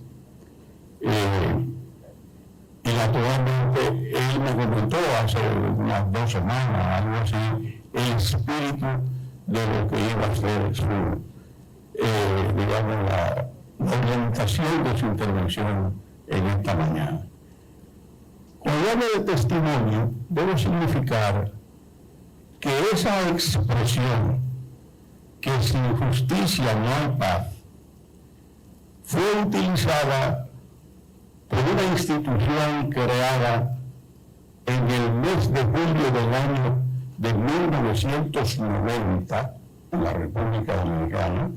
y naturalmente él me comentó hace unas 2 semanas, algo así, el espíritu de lo que iba a ser su, digamos, la orientación de su intervención en esta mañana. Cuando hablo de testimonio, debe significar que esa expresión, que sin justicia no hay paz, fue utilizada por una institución creada en el mes de julio del año de 1990 en la República Dominicana,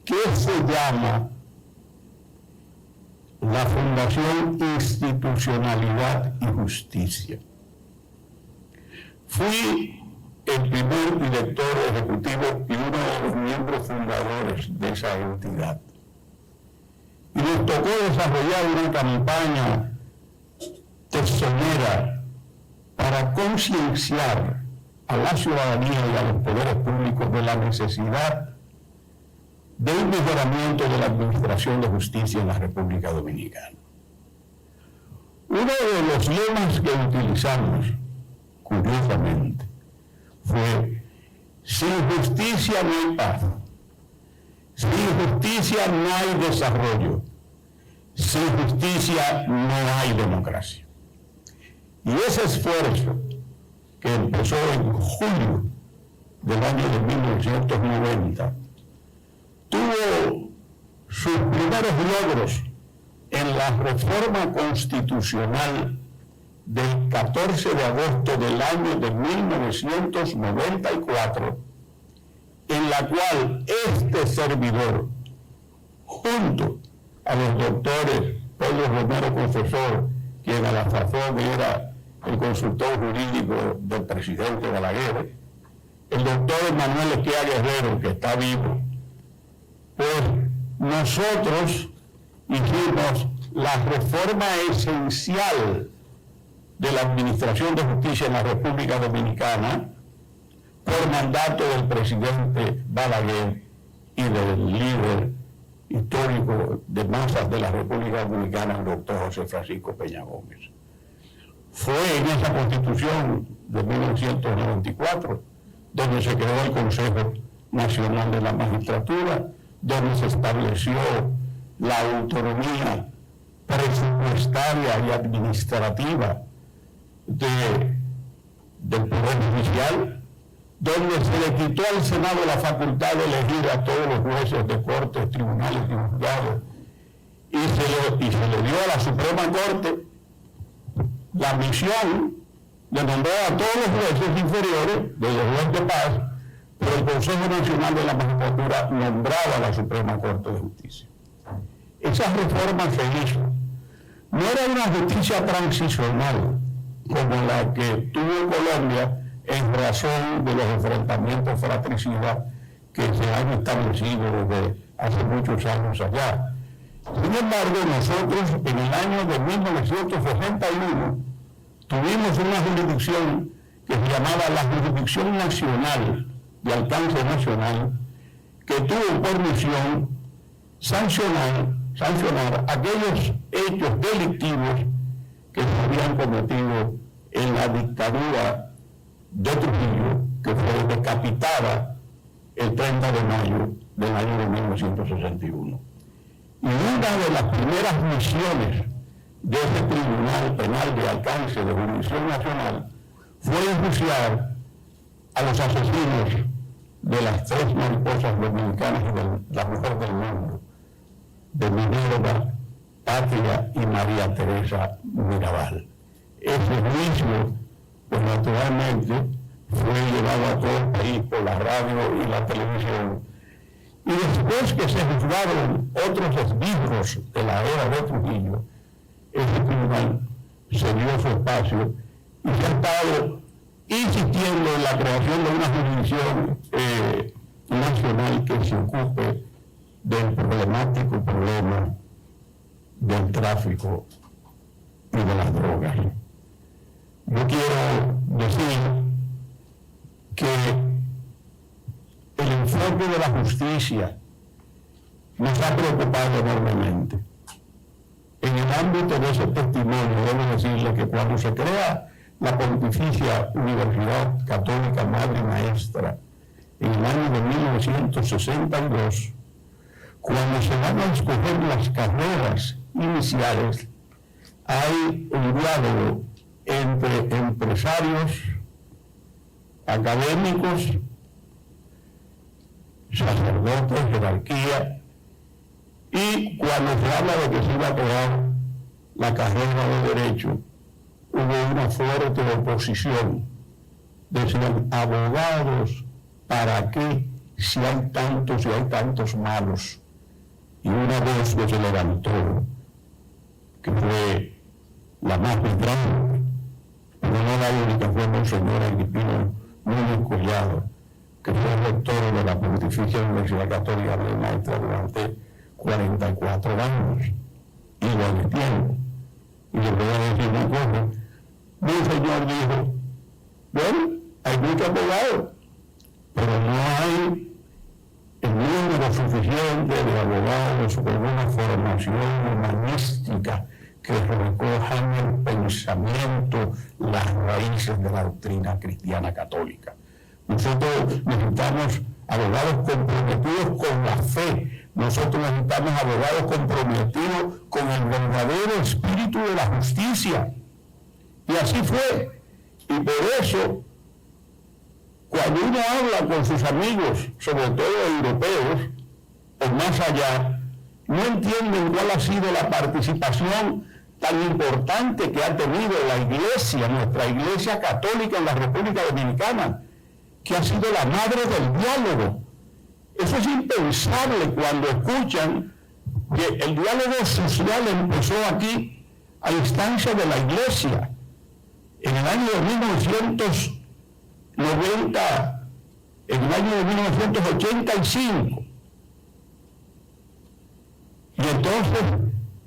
que se llama la Fundación Institucionalidad y Justicia. Fui el primer director ejecutivo y uno de los miembros fundadores de esa entidad. Y nos tocó desarrollar una campaña tesonera para concienciar a la ciudadanía y a los poderes públicos de la necesidad del mejoramiento de la administración de justicia en la República Dominicana. Uno de los lemas que utilizamos, curiosamente, fue: sin justicia no hay paz, sin justicia no hay desarrollo, sin justicia no hay democracia. Y ese esfuerzo, que empezó en julio del año de 1990, tuvo sus primeros logros en la reforma constitucional del 14 de agosto del año de 1994, en la cual este servidor, junto a los doctores Pedro Romero Confesor, quien a la sazón era el consultor jurídico del presidente Balaguer, el doctor Emanuel Esquia Guerrero, que está vivo, pues nosotros hicimos la reforma esencial de la administración de justicia en la República Dominicana por mandato del presidente Balaguer y del líder histórico de masas de la República Dominicana, el doctor José Francisco Peña Gómez. Fue en esa Constitución de 1994 donde se creó el Consejo Nacional de la Magistratura, donde se estableció la autonomía presupuestaria y administrativa del Poder Judicial, donde se le quitó al Senado la facultad de elegir a todos los jueces de cortes, tribunales y juzgados, y se le dio a la Suprema Corte la misión de nombrar a todos los jueces inferiores, desde el juez de paz, pero el Consejo Nacional de la Magistratura nombraba a la Suprema Corte de Justicia. Esa reforma se hizo. No era una justicia transicional como la que tuvo Colombia en razón de los enfrentamientos fratricidas que se han establecido desde hace muchos años allá. Sin embargo, nosotros en el año de 1961 tuvimos una jurisdicción que se llamaba la Jurisdicción Nacional, de alcance nacional, que tuvo por misión sancionar aquellos hechos delictivos que se habían cometido en la dictadura de Trujillo, que fue decapitada el 30 de mayo del año de 1961. Y una de las primeras misiones de ese Tribunal Penal de alcance de jurisdicción nacional fue enjuiciar a los asesinos de las 3 mariposas dominicanas y de la mujer del mundo, de Minerva, Patria y María Teresa Mirabal. Ese juicio, pues naturalmente, fue llevado a todo el país por la radio y la televisión. Y después que se juzgaron otros esbirros de la era de Trujillo, ese tribunal se dio su espacio y se ha estado insistiendo en la creación de una jurisdicción nacional que se ocupe del problemático problema del tráfico y de las drogas. Yo quiero decir que el enfoque de la justicia nos ha preocupado enormemente. En el ámbito de ese testimonio, debo decirle que cuando se crea la Pontificia Universidad Católica Madre y Maestra en el año de 1962, cuando se van a escoger las carreras iniciales, hay un diálogo entre empresarios, académicos, sacerdotes, jerarquía, y cuando se habla de que se iba a crear la carrera de Derecho, hubo una fuerte oposición. Decían: abogados, ¿para qué? Si hay tantos malos. Y una voz que se levantó, que fue la más vibrante, pero no la única, fue Monseñor Agripino Núñez Collado, que fue rector de la Pontificia Universidad Católica de Maestra durante 44 años, y lo tiempo. Y le voy a decir una cosa. Monseñor dijo, bueno, hay muchos abogados, pero no hay el número suficiente de abogados con una formación humanística que recojan el pensamiento, las raíces de la doctrina cristiana católica. Nosotros necesitamos abogados comprometidos con la fe. Nosotros necesitamos abogados comprometidos con el verdadero espíritu de la justicia. Y así fue. Y por eso, cuando uno habla con sus amigos, sobre todo europeos, o más allá, no entienden cuál ha sido la participación tan importante que ha tenido la Iglesia, nuestra Iglesia Católica en la República Dominicana, que ha sido la madre del diálogo. Eso es impensable cuando escuchan que el diálogo social empezó aquí a instancia de la Iglesia en el año de 1990, en el año de 1985. Y entonces,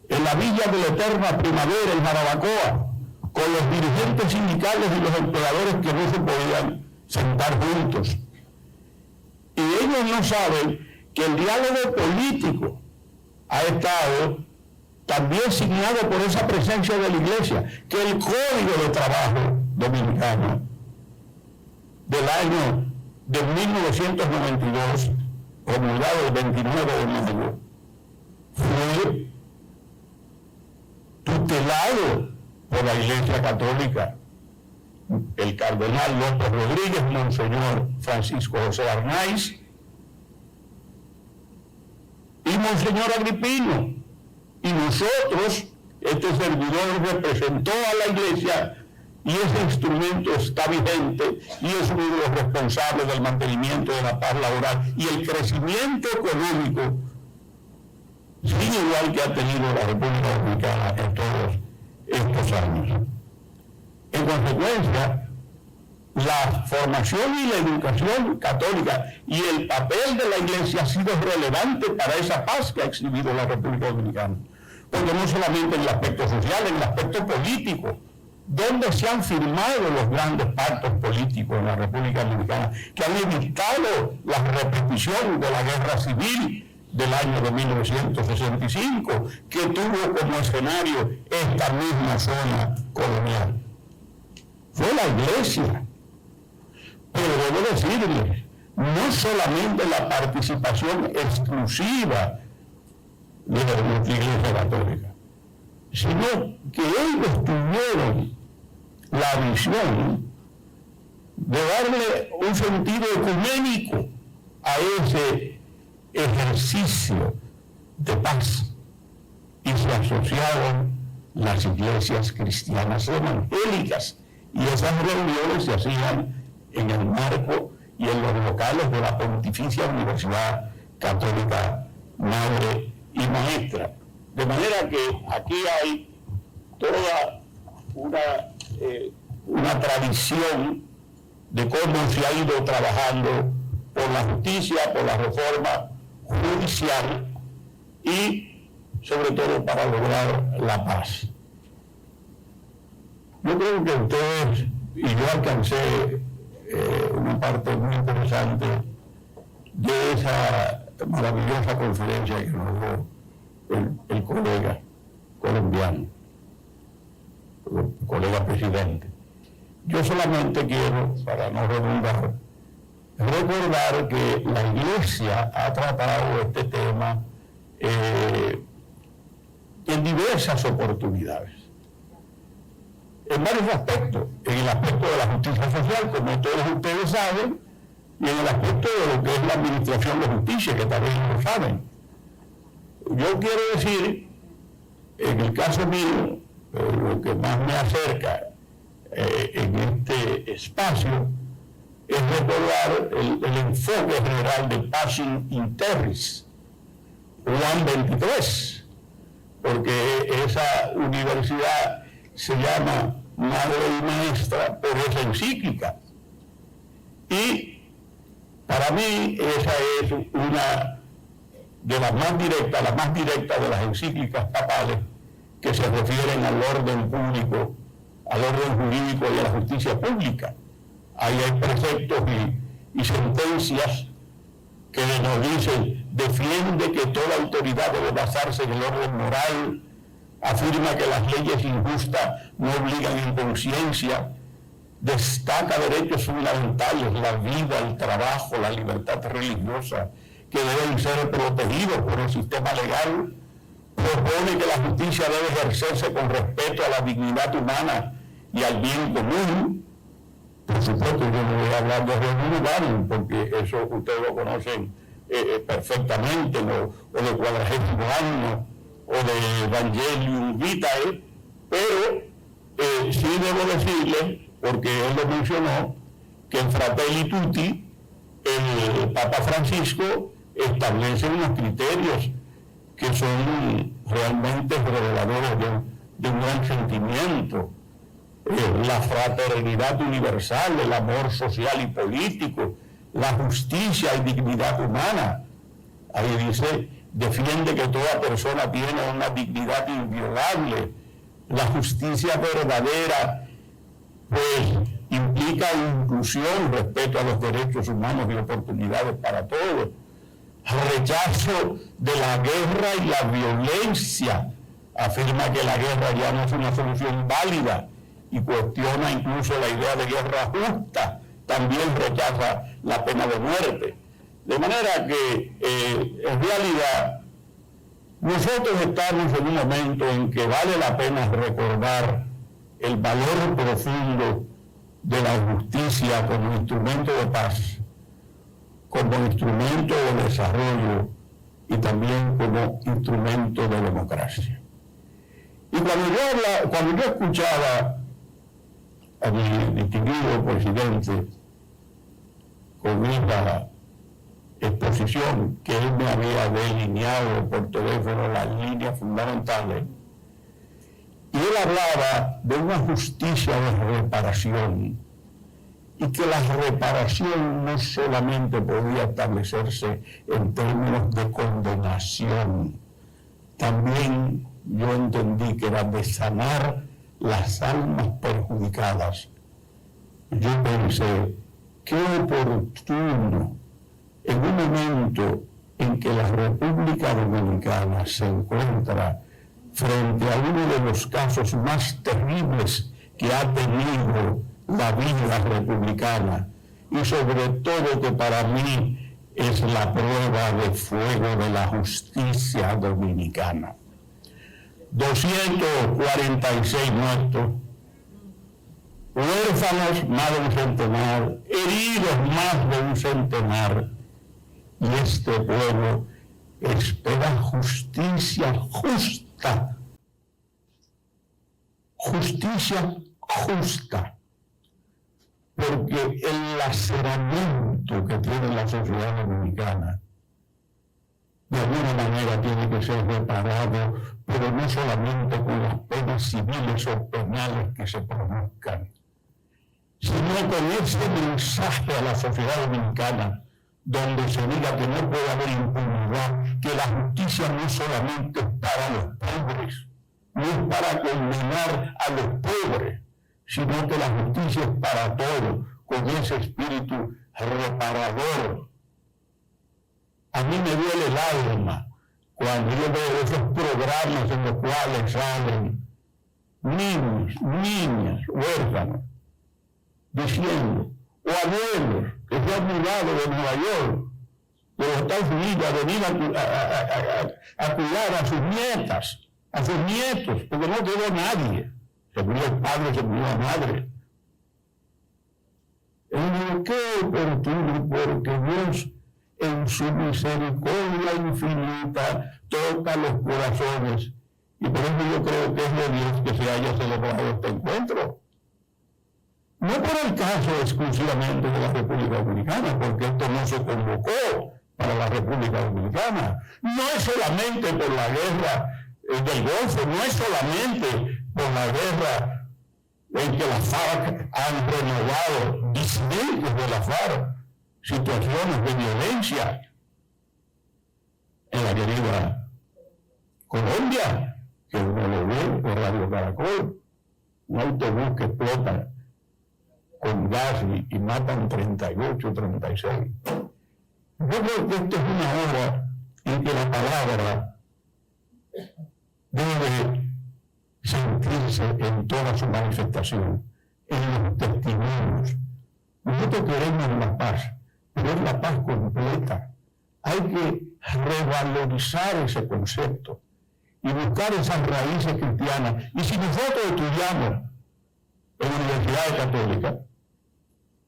en la Villa de la Eterna Primavera, en Jarabacoa, con los dirigentes sindicales y los empleadores que no se podían sentar juntos. Y ellos no saben que el diálogo político ha estado también signado por esa presencia de la Iglesia, que el Código de Trabajo Dominicano del año de 1992, promulgado el 29 de mayo, fue tutelado por la Iglesia Católica. El cardenal López Rodríguez, Monseñor Francisco José Arnaiz y Monseñor Agripino. Y nosotros, este servidor representó a la Iglesia y ese instrumento está vigente y es uno de los responsables del mantenimiento de la paz laboral y el crecimiento económico sin igual que ha tenido la República Dominicana en todos estos años. En consecuencia, la formación y la educación católica y el papel de la Iglesia ha sido relevante para esa paz que ha exhibido la República Dominicana. Porque no solamente en el aspecto social, en el aspecto político, donde se han firmado los grandes pactos políticos en la República Dominicana, que han evitado la repetición de la guerra civil del año de 1965, que tuvo como escenario esta misma zona colonial. Fue la Iglesia. Pero debo decirles, no solamente la participación exclusiva de la Iglesia Católica, sino que ellos tuvieron la visión de darle un sentido ecuménico a ese ejercicio de paz, y se asociaron las iglesias cristianas evangélicas, y esas reuniones se hacían en el marco y en los locales de la Pontificia Universidad Católica Madre y Maestra. De manera que aquí hay toda una tradición de cómo se ha ido trabajando por la justicia, por la reforma judicial y sobre todo para lograr la paz. Yo creo que ustedes, y yo alcancé una parte muy interesante de esa maravillosa conferencia que nos dio el colega colombiano, el colega presidente. Yo solamente quiero, para no redundar, recordar que la Iglesia ha tratado este tema en diversas oportunidades, en varios aspectos, en el aspecto de la justicia social, como todos ustedes saben, y en el aspecto de lo que es la administración de justicia, que también lo saben. Yo quiero decir, en el caso mío, lo que más me acerca en este espacio es recordar el enfoque general de Pacem in Terris, Juan 23, porque esa universidad se llama Madre y Maestra por esa encíclica. Y para mí esa es una de las más directas, la más directa de las encíclicas papales que se refieren al orden público, al orden jurídico y a la justicia pública. Ahí hay preceptos y sentencias que nos dicen: defiende que toda autoridad debe basarse en el orden moral, afirma que las leyes injustas no obligan en conciencia, destaca derechos fundamentales, la vida, el trabajo, la libertad religiosa, que deben ser protegidos por el sistema legal, propone que la justicia debe ejercerse con respeto a la dignidad humana y al bien común. Por supuesto, yo no voy a hablar de Reino Humano, porque eso ustedes lo conocen perfectamente, o de Cuadragésimo Año, o de Evangelium Vitae, pero sí debo decirles, porque él lo mencionó, que en Fratelli Tutti el Papa Francisco establece unos criterios que son realmente reveladores de un gran sentimiento. La fraternidad universal, el amor social y político, la justicia y dignidad humana. Ahí dice: defiende que toda persona tiene una dignidad inviolable. La justicia verdadera, pues, implica inclusión, respeto a los derechos humanos y oportunidades para todos. Rechazo de la guerra y la violencia. Afirma que la guerra ya no es una solución válida y cuestiona incluso la idea de guerra justa. También rechaza la pena de muerte. De manera que, en realidad, nosotros estamos en un momento en que vale la pena recordar el valor profundo de la justicia como instrumento de paz, como instrumento de desarrollo y también como instrumento de democracia. Y cuando yo escuchaba a mi distinguido presidente con esta exposición que él me había delineado por teléfono, las líneas fundamentales, y él hablaba de una justicia de reparación, y que la reparación no solamente podía establecerse en términos de condenación, también yo entendí que era de sanar las almas perjudicadas. Yo pensé, qué oportuno, en un momento en que la República Dominicana se encuentra frente a uno de los casos más terribles que ha tenido la vida republicana, y sobre todo que para mí es la prueba de fuego de la justicia dominicana. 246 muertos, huérfanos más de un centenar, heridos más de un centenar, y este pueblo espera justicia justa. Justicia justa. Porque el laceramiento que tiene la sociedad dominicana, de alguna manera tiene que ser reparado, pero no solamente con las penas civiles o penales que se produzcan, sino con ese mensaje a la sociedad dominicana, donde se diga que no puede haber impunidad, que la justicia no solamente es para los pobres, no es para condenar a los pobres, sino que la justicia es para todos, con ese espíritu reparador. A mí me duele el alma cuando yo veo esos programas en los cuales salen niños, niñas, huérfanos, diciendo, o abuelos que se han mudado de Nueva York, de los Estados Unidos, a venir a cuidar a sus nietas, a sus nietos, porque no quedó nadie. Se murió el padre, se murió la madre. Y digo, qué oportuno, porque Dios en su misericordia infinita toca los corazones. Y por eso yo creo que es de Dios que se haya celebrado este encuentro. No por el caso exclusivamente de la República Dominicana, porque esto no se convocó para la República Dominicana. No es solamente por la guerra del Golfo, no es solamente por la guerra en que las FARC han renovado, disidentes de la FARC, situaciones de violencia en la querida Colombia, que uno lo ve por Radio Caracol, un autobús que explota con gas y matan 38, 36. Yo creo que esto es una hora en que la palabra debe sentirse en toda su manifestación, en los testimonios. Nosotros queremos la paz, pero es la paz completa. Hay que revalorizar ese concepto y buscar esas raíces cristianas. Y si nosotros estudiamos en universidades católicas,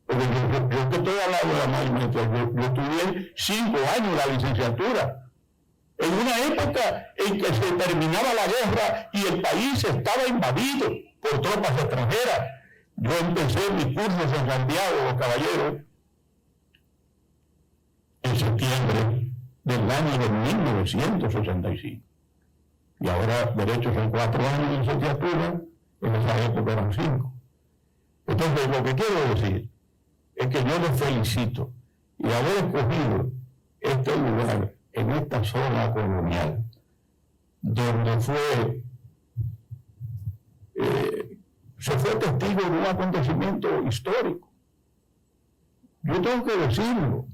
porque yo que estoy al lado de la madre, yo estudié 5 años la licenciatura, en una época en que se terminaba la guerra y el país estaba invadido por tropas extranjeras. Yo empecé mis cursos en Santiago, los caballeros, en septiembre del año de 1985. Y ahora derechos son 4 años de licenciatura, en esa época eran 5. Entonces, lo que quiero decir es que yo les felicito y haber escogido este lugar en esta zona colonial, donde se fue testigo de un acontecimiento histórico. Yo tengo que decirlo.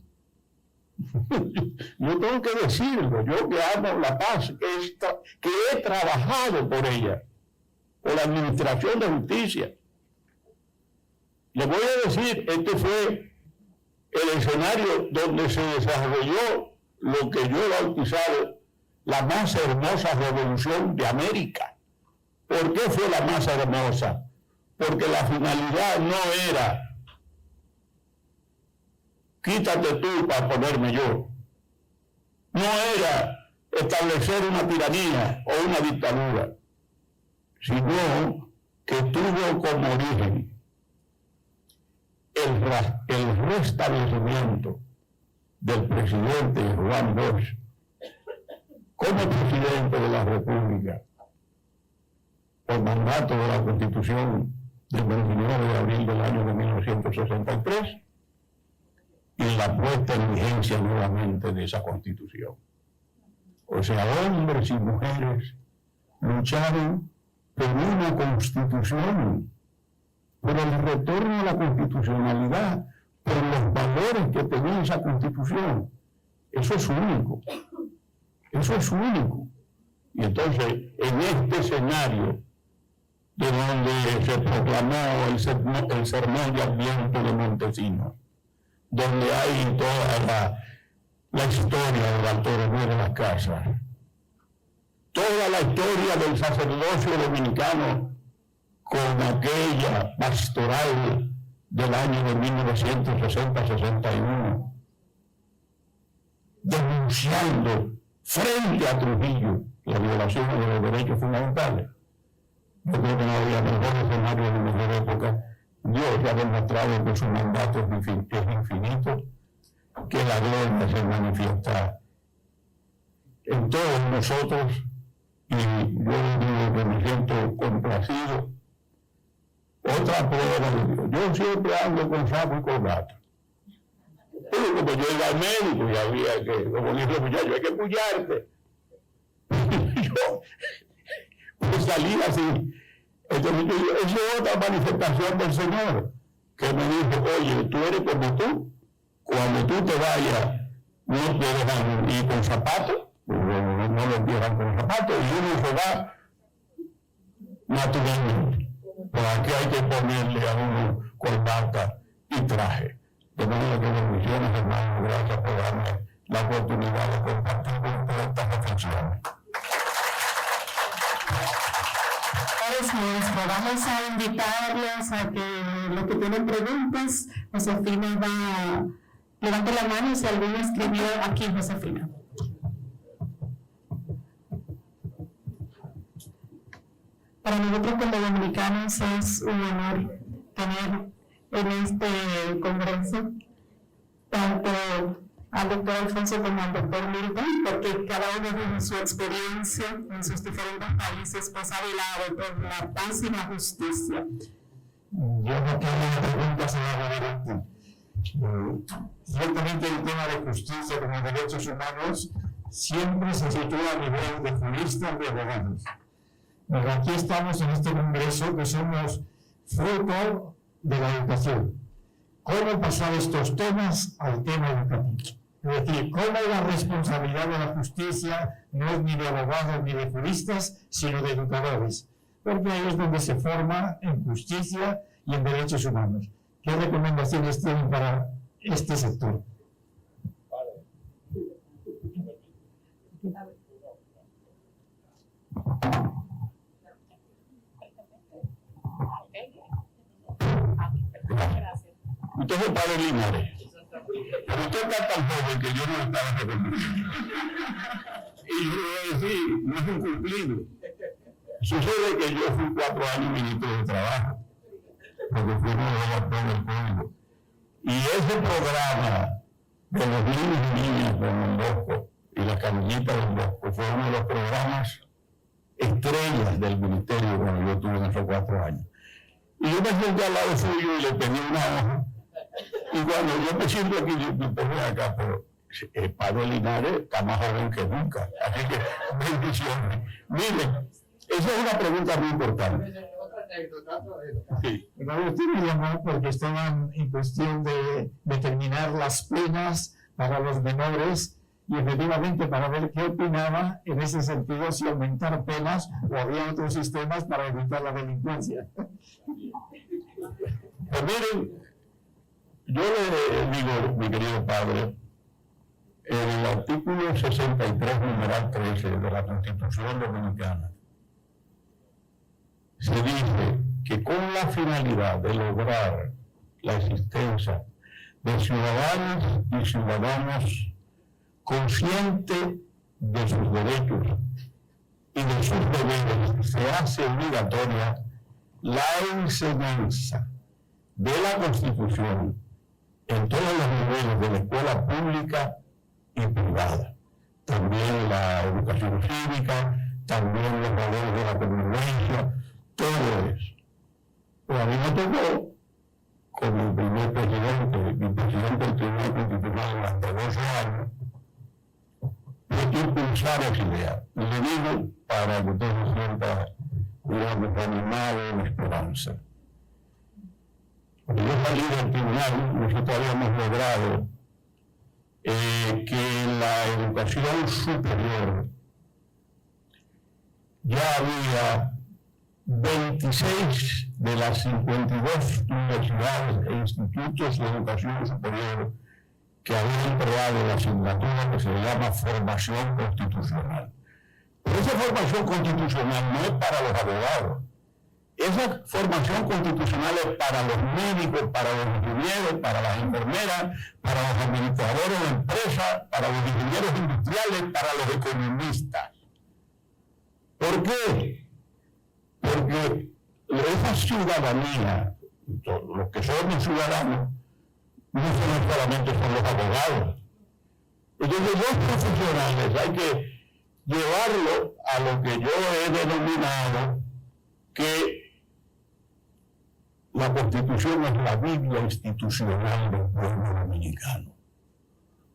Yo tengo que decirlo. Yo que amo la paz, que he trabajado por ella, por la administración de justicia. Les voy a decir, este fue el escenario donde se desarrolló lo que yo he bautizado la más hermosa revolución de América. ¿Por qué fue la más hermosa? Porque la finalidad no era quítate tú para ponerme yo. No era establecer una tiranía o una dictadura, sino que tuvo como origen el restablecimiento del presidente Juan Bosch como presidente de la República por mandato de la Constitución del 29 de abril del año de 1963 y la puesta en vigencia nuevamente de esa Constitución. O sea, hombres y mujeres lucharon por una Constitución, por el retorno a la constitucionalidad, por los valores que tenía esa Constitución. Eso es único. Eso es único. Y entonces, en este escenario de donde se proclamó el sermón de Adviento de Montesinos, donde hay toda la historia de Bartolomé de las Casas, toda la historia del sacerdocio dominicano con aquella pastoral del año de 1960-61, denunciando frente a Trujillo la violación de los derechos fundamentales. Yo creo que no había mejor escenario en mejor época. Dios ya ha demostrado que su mandato es infinito, que la gloria se manifiesta en todos nosotros, y yo digo que me siento complacido. Otra prueba de Dios. Yo siempre ando con saco y corbata. Pero como yo iba al médico y había que, como dice el muchacho, hay que pullarte. Yo pues salí así. Entonces esa es otra manifestación del Señor, que me dijo, oye, tú eres como tú, cuando tú te vayas, no te dejan ir con zapatos, no lo entierran con zapatos, y uno se va naturalmente. Pues aquí hay que ponerle a uno corbata y traje. De manera que bendiciones, hermanos, gracias por darme la oportunidad de compartir con ustedes estas reflexiones. Nuestro. Vamos a invitarlos a que los que tienen preguntas, Josefina va, levante la mano si alguno escribió aquí, Josefina. Para nosotros como dominicanos es un honor tener en este congreso tanto al doctor Alfonso como al doctor Milton, porque cada uno de su experiencia en sus diferentes países pues ha velado por la paz y la justicia. Yo no tengo preguntas en la gobernante. Ciertamente el tema de justicia como derechos humanos siempre se sitúa a nivel de juristas y abogados. Pero aquí estamos en este congreso que somos fruto de la educación. ¿Cómo pasar estos temas al tema educativo? Es decir, cómo la responsabilidad de la justicia no es ni de abogados ni de juristas, sino de educadores. Porque ahí es donde se forma en justicia y en derechos humanos. ¿Qué recomendaciones tienen para este sector? Usted es el padre Linares, pero usted está tan joven que yo no lo estaba reconociendo. Y yo le voy a decir, no es un cumplido. Sucede que yo fui 4 años ministro de Trabajo, porque fui redactor del Código. Y ese programa de los niños y niñas de Don Bosco y la camillita de Don Bosco fue uno de los programas estrellas del ministerio cuando yo tuve en esos 4 años. Y yo me senté al lado suyo y le pedí una hoja. Y cuando yo me siento aquí, yo me pongo acá, pero el padre Linares está más joven que nunca. Así que, bendiciones. Miren, esa es una pregunta muy importante. Sí. Pero usted me llamó porque estaban en cuestión de determinar las penas para los menores y efectivamente para ver qué opinaba en ese sentido, si aumentar penas o había otros sistemas para evitar la delincuencia. Pues miren, yo le digo, mi querido padre, en el artículo 63, numeral 13 de la Constitución Dominicana, se dice que con la finalidad de lograr la existencia de ciudadanos y ciudadanos conscientes de sus derechos y de sus deberes, se hace obligatoria la enseñanza de la Constitución en todos los niveles de la escuela pública y privada. También la educación cívica, también los valores de la convivencia, todo eso. Pues a mí me tocó, como el primer presidente, mi presidente del Tribunal Constitucional durante 12 años, impulsar esa idea. Y le digo para que usted se sienta, digamos, animado en esperanza. Cuando yo salí del tribunal, nosotros habíamos logrado que la educación superior ya había 26 de las 52 universidades e institutos de educación superior que habían creado la asignatura que se llama formación constitucional. Pero esa formación constitucional no es para los abogados. Esa formación constitucional es para los médicos, para los ingenieros, para las enfermeras, para los administradores de empresas, para los ingenieros industriales, para los economistas. ¿Por qué? Porque esa ciudadanía, los que somos ciudadanos, no solamente son los abogados. Entonces los profesionales hay que llevarlo a lo que yo he denominado que la Constitución es la Biblia institucional del pueblo dominicano.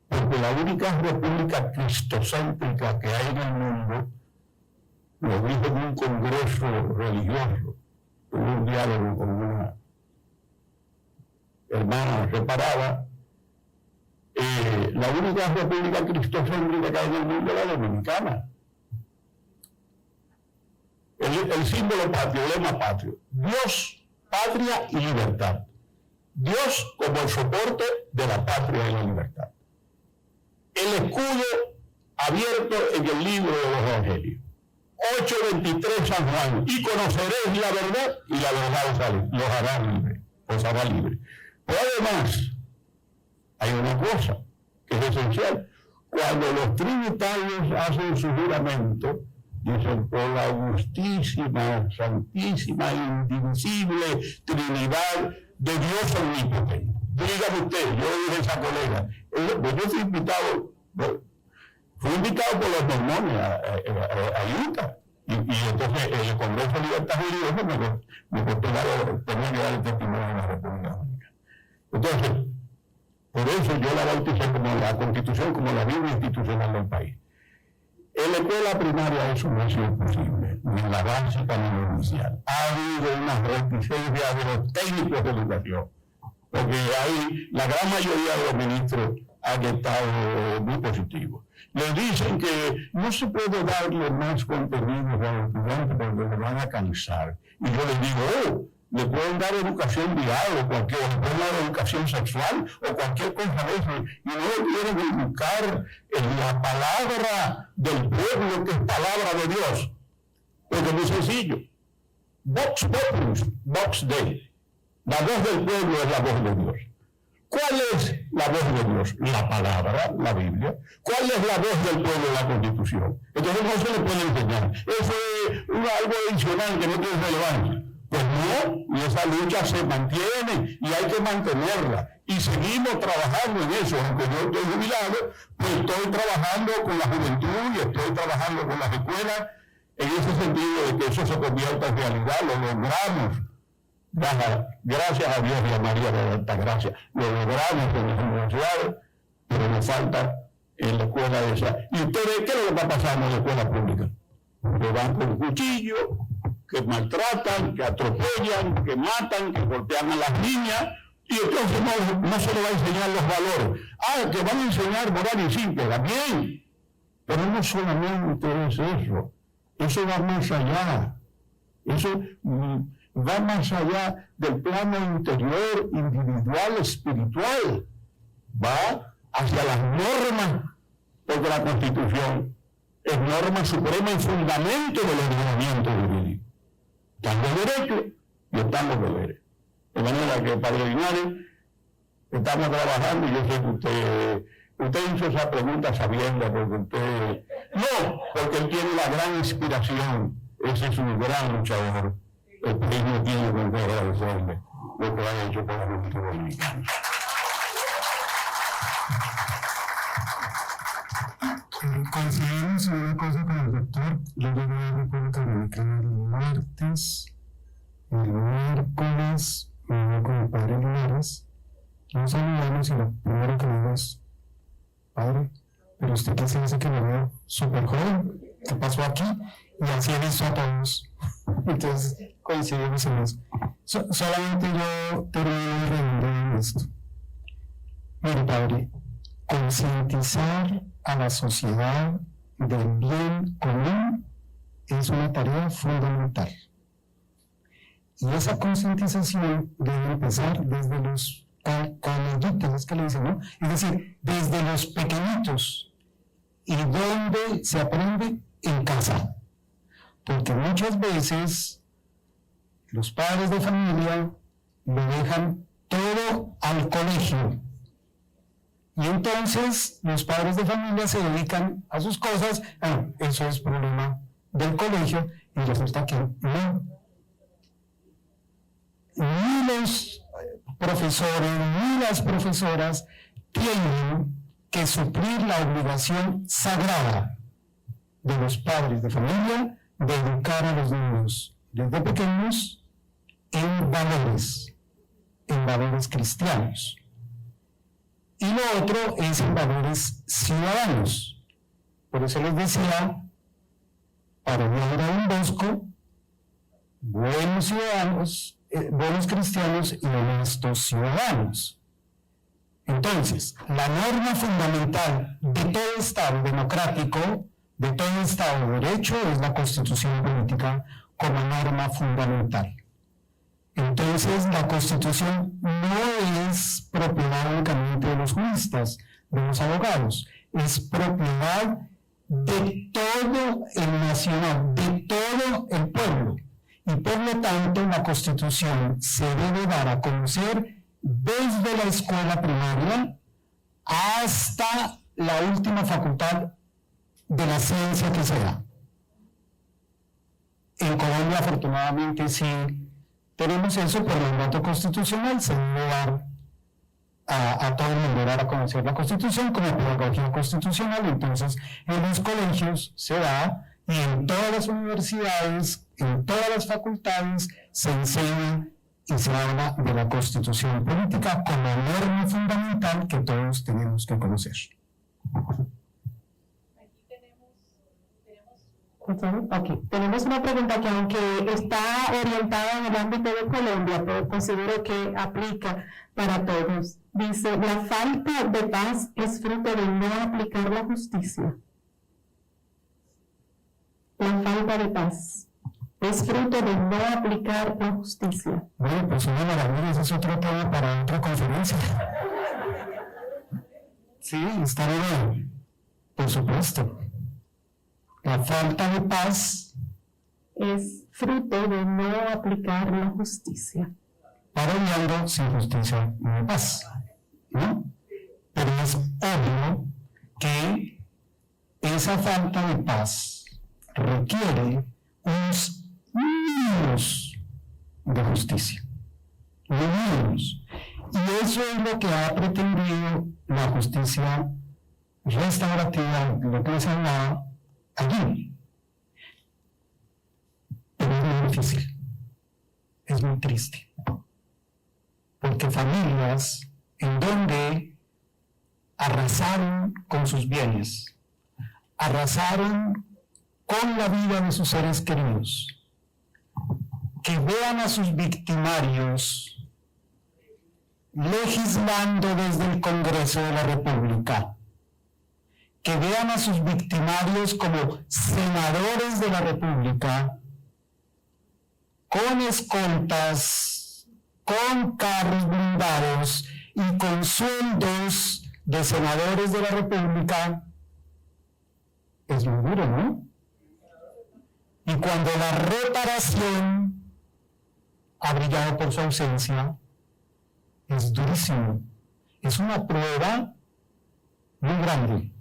Porque la única república cristocéntrica que hay en el mundo, lo dijo en un congreso religioso, en un diálogo con una hermana separada, la única república cristocéntrica que hay en el mundo es la dominicana. El símbolo patrio, el lema patrio. Dios, patria y libertad. Dios como el soporte de la patria y la libertad. El escudo abierto en el libro de los Evangelios. 8:23 San Juan. Y conoceréis la verdad y la verdad los hará libre. Os hará libre. Pero además, hay una cosa que es esencial. Cuando los trinitarios hacen su juramento, dicen, por la augustísima, santísima, indivisible Trinidad de Dios omnipotente. Dígame usted, yo le dije a esa colega, yo fui invitado por los mormones a Utah. Y entonces el Congreso de Libertad Religiosa me costó tenía que dar el testimonio de la República Dominicana. Entonces, por eso yo la bauticé como la Constitución, como la Biblia institucional del país. En la escuela primaria eso no ha sido posible, ni en la básica ni en la inicial. Ha habido una reticencia de los técnicos de educación, porque ahí la gran mayoría de los ministros han estado muy positivos. Les dicen que no se puede darle más contenido a los estudiantes porque se van a cansar. Y yo les digo, le pueden dar educación vial o le pueden dar educación sexual o cualquier cosa de eso. Y no le quieren educar en la palabra del pueblo, que es palabra de Dios. Porque es muy sencillo. Vox Populi, Vox Dei. La voz del pueblo es la voz de Dios. ¿Cuál es la voz de Dios? La palabra, la Biblia. ¿Cuál es la voz del pueblo? La Constitución. Entonces no se le puede enseñar. Eso es algo adicional que no tiene relevancia. Pues no, y esa lucha se mantiene y hay que mantenerla. Y seguimos trabajando en eso. Aunque yo estoy jubilado, pues estoy trabajando con la juventud y estoy trabajando con las escuelas en ese sentido de que eso se convierta en realidad. Lo logramos. Gracias a Dios y a María de Altagracia, lo logramos en las universidades, pero nos falta en la escuela esa. ¿Y ustedes qué es lo que está pasando en la escuela pública? Que van con cuchillo, que maltratan, que atropellan, que matan, que golpean a las niñas, y entonces no se les va a enseñar los valores. Que van a enseñar moral y cívica, bien, pero no solamente es eso va más allá. Eso va más allá del plano interior, individual, espiritual. Va hacia las normas, porque la Constitución es norma suprema y fundamento del ordenamiento jurídico. Están los derechos y están los deberes. De manera que, Padre Linares, estamos trabajando y yo sé que usted hizo esa pregunta sabiendo, porque usted... No, porque él tiene la gran inspiración. Ese es un gran luchador. El país no tiene con qué agradecerle lo que ha hecho por la República Dominicana. Coincidimos en una cosa con el doctor. Yo llegué a la República Dominicana el martes, el miércoles me voy con el padre Linares. Nos saludamos y lo primero que me digo es: padre, pero usted qué se dice que me veo súper joven, ¿qué pasó aquí? Y así he visto a todos. Entonces coincidimos en eso. Solamente yo termino redondeando esto. Mire, padre, concientizar a la sociedad del bien común es una tarea fundamental. Y esa concientización debe empezar desde los canallitos, es que le dicen, ¿no? Es decir, desde los pequeñitos. ¿Y dónde se aprende? En casa. Porque muchas veces los padres de familia lo dejan todo al colegio. Y entonces los padres de familia se dedican a sus cosas. Eso es problema del colegio, y resulta que no. Ni los profesores ni las profesoras tienen que suplir la obligación sagrada de los padres de familia de educar a los niños desde pequeños en valores cristianos. Y lo otro es en valores ciudadanos. Por eso les decía, para vivir a un bosco, buenos ciudadanos, buenos cristianos y honestos ciudadanos. Entonces, la norma fundamental de todo Estado democrático, de todo Estado de Derecho, es la Constitución política como norma fundamental. Entonces, la Constitución no es propiedad únicamente de los juristas, de los abogados, es propiedad de todo el nacional, de todo el pueblo. Y por lo tanto, la Constitución se debe dar a conocer desde la escuela primaria hasta la última facultad de la ciencia que sea. En Colombia, afortunadamente, sí tenemos eso, por el mandato constitucional se debe dar a todo el mundo, dar a conocer la Constitución como pedagogía constitucional. Entonces, en los colegios se da, y en todas las universidades, en todas las facultades, se enseña y se habla de la Constitución política como norma fundamental que todos tenemos que conocer. Aquí tenemos Ok, tenemos una pregunta que aunque está orientada en el ámbito de Colombia, pero considero que aplica para todos. Dice, ¿la falta de paz es fruto de no aplicar la justicia? La falta de paz es fruto de no aplicar la justicia. Bueno, pues una maravilla, ese es otro tema para otra conferencia. Sí, está bien, por supuesto. La falta de paz es fruto de no aplicar la justicia. Parodiando sin justicia no hay paz, ¿no? Pero es obvio que esa falta de paz requiere unos mínimos de justicia. Los mínimos. Y eso es lo que ha pretendido la justicia restaurativa, lo que les hablaba allí. Pero es muy difícil, es muy triste, porque familias en donde arrasaron con sus bienes, arrasaron con la vida de sus seres queridos, que vean a sus victimarios legislando desde el Congreso de la República, que vean a sus victimarios como senadores de la República, con escoltas, con carros blindados y con sueldos de senadores de la República, es muy duro, ¿no? Y cuando la reparación ha brillado por su ausencia, es durísimo. Es una prueba muy grande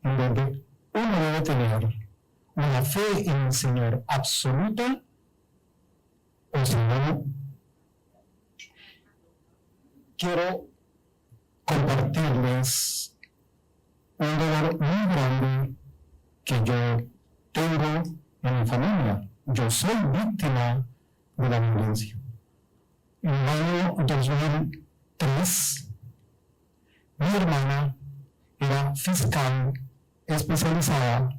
en donde uno debe tener una fe en el Señor absoluta, o si no, quiero compartirles un dolor muy grande que yo tengo en mi familia. Yo soy víctima de la violencia. En el año 2003, mi hermana era fiscal especializada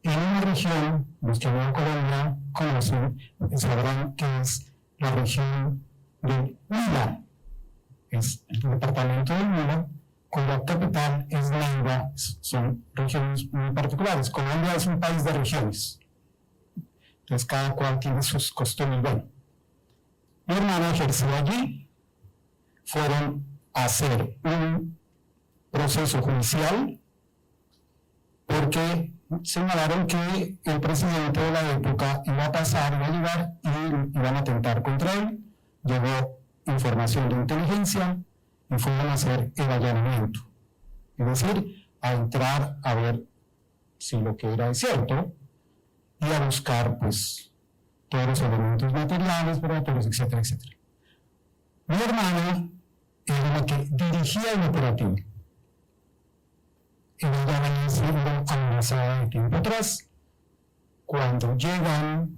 en una región, los que en Colombia conocen, sabrán que es la región de Huila. Es el departamento de Huila, cuya capital es Neiva. Son regiones muy particulares. Colombia es un país de regiones. Entonces cada cual tiene sus costumbres. Bueno, mi hermana ejerció allí, fueron a hacer un proceso judicial porque señalaron que el presidente de la época iba a pasar, iba a llegar y iban a atentar contra él. Llegó información de inteligencia y fueron a hacer el allanamiento, es decir, a entrar a ver si lo que era es cierto y a buscar pues todos los elementos materiales, probatorios, etcétera, etcétera. Mi hermana era la que dirigía el operativo. Ella ya venía siendo amenazada de tiempo atrás. Cuando llegan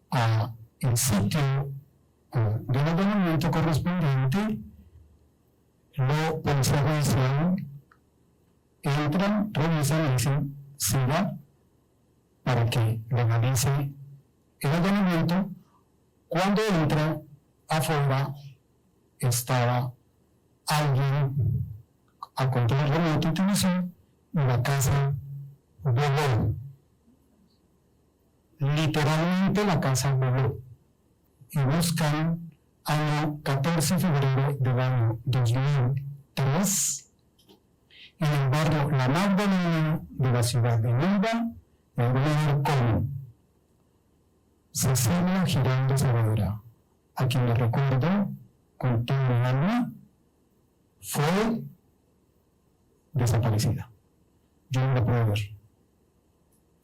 al sitio del allanamiento correspondiente, los policías judiciales entran, revisan y dicen siga para que legalice el allanamiento. Cuando entra, afuera estaba alguien a control remoto utilizó y la casa voló. Literalmente la casa voló. Y buscan año 14 de febrero del año 2003 en el barrio La Magdalena de la ciudad de Neiva, en el lugar común. Cecilia Girando Saavedra, a quien le recuerdo con todo mi alma, fue desaparecida. Yo no la pude ver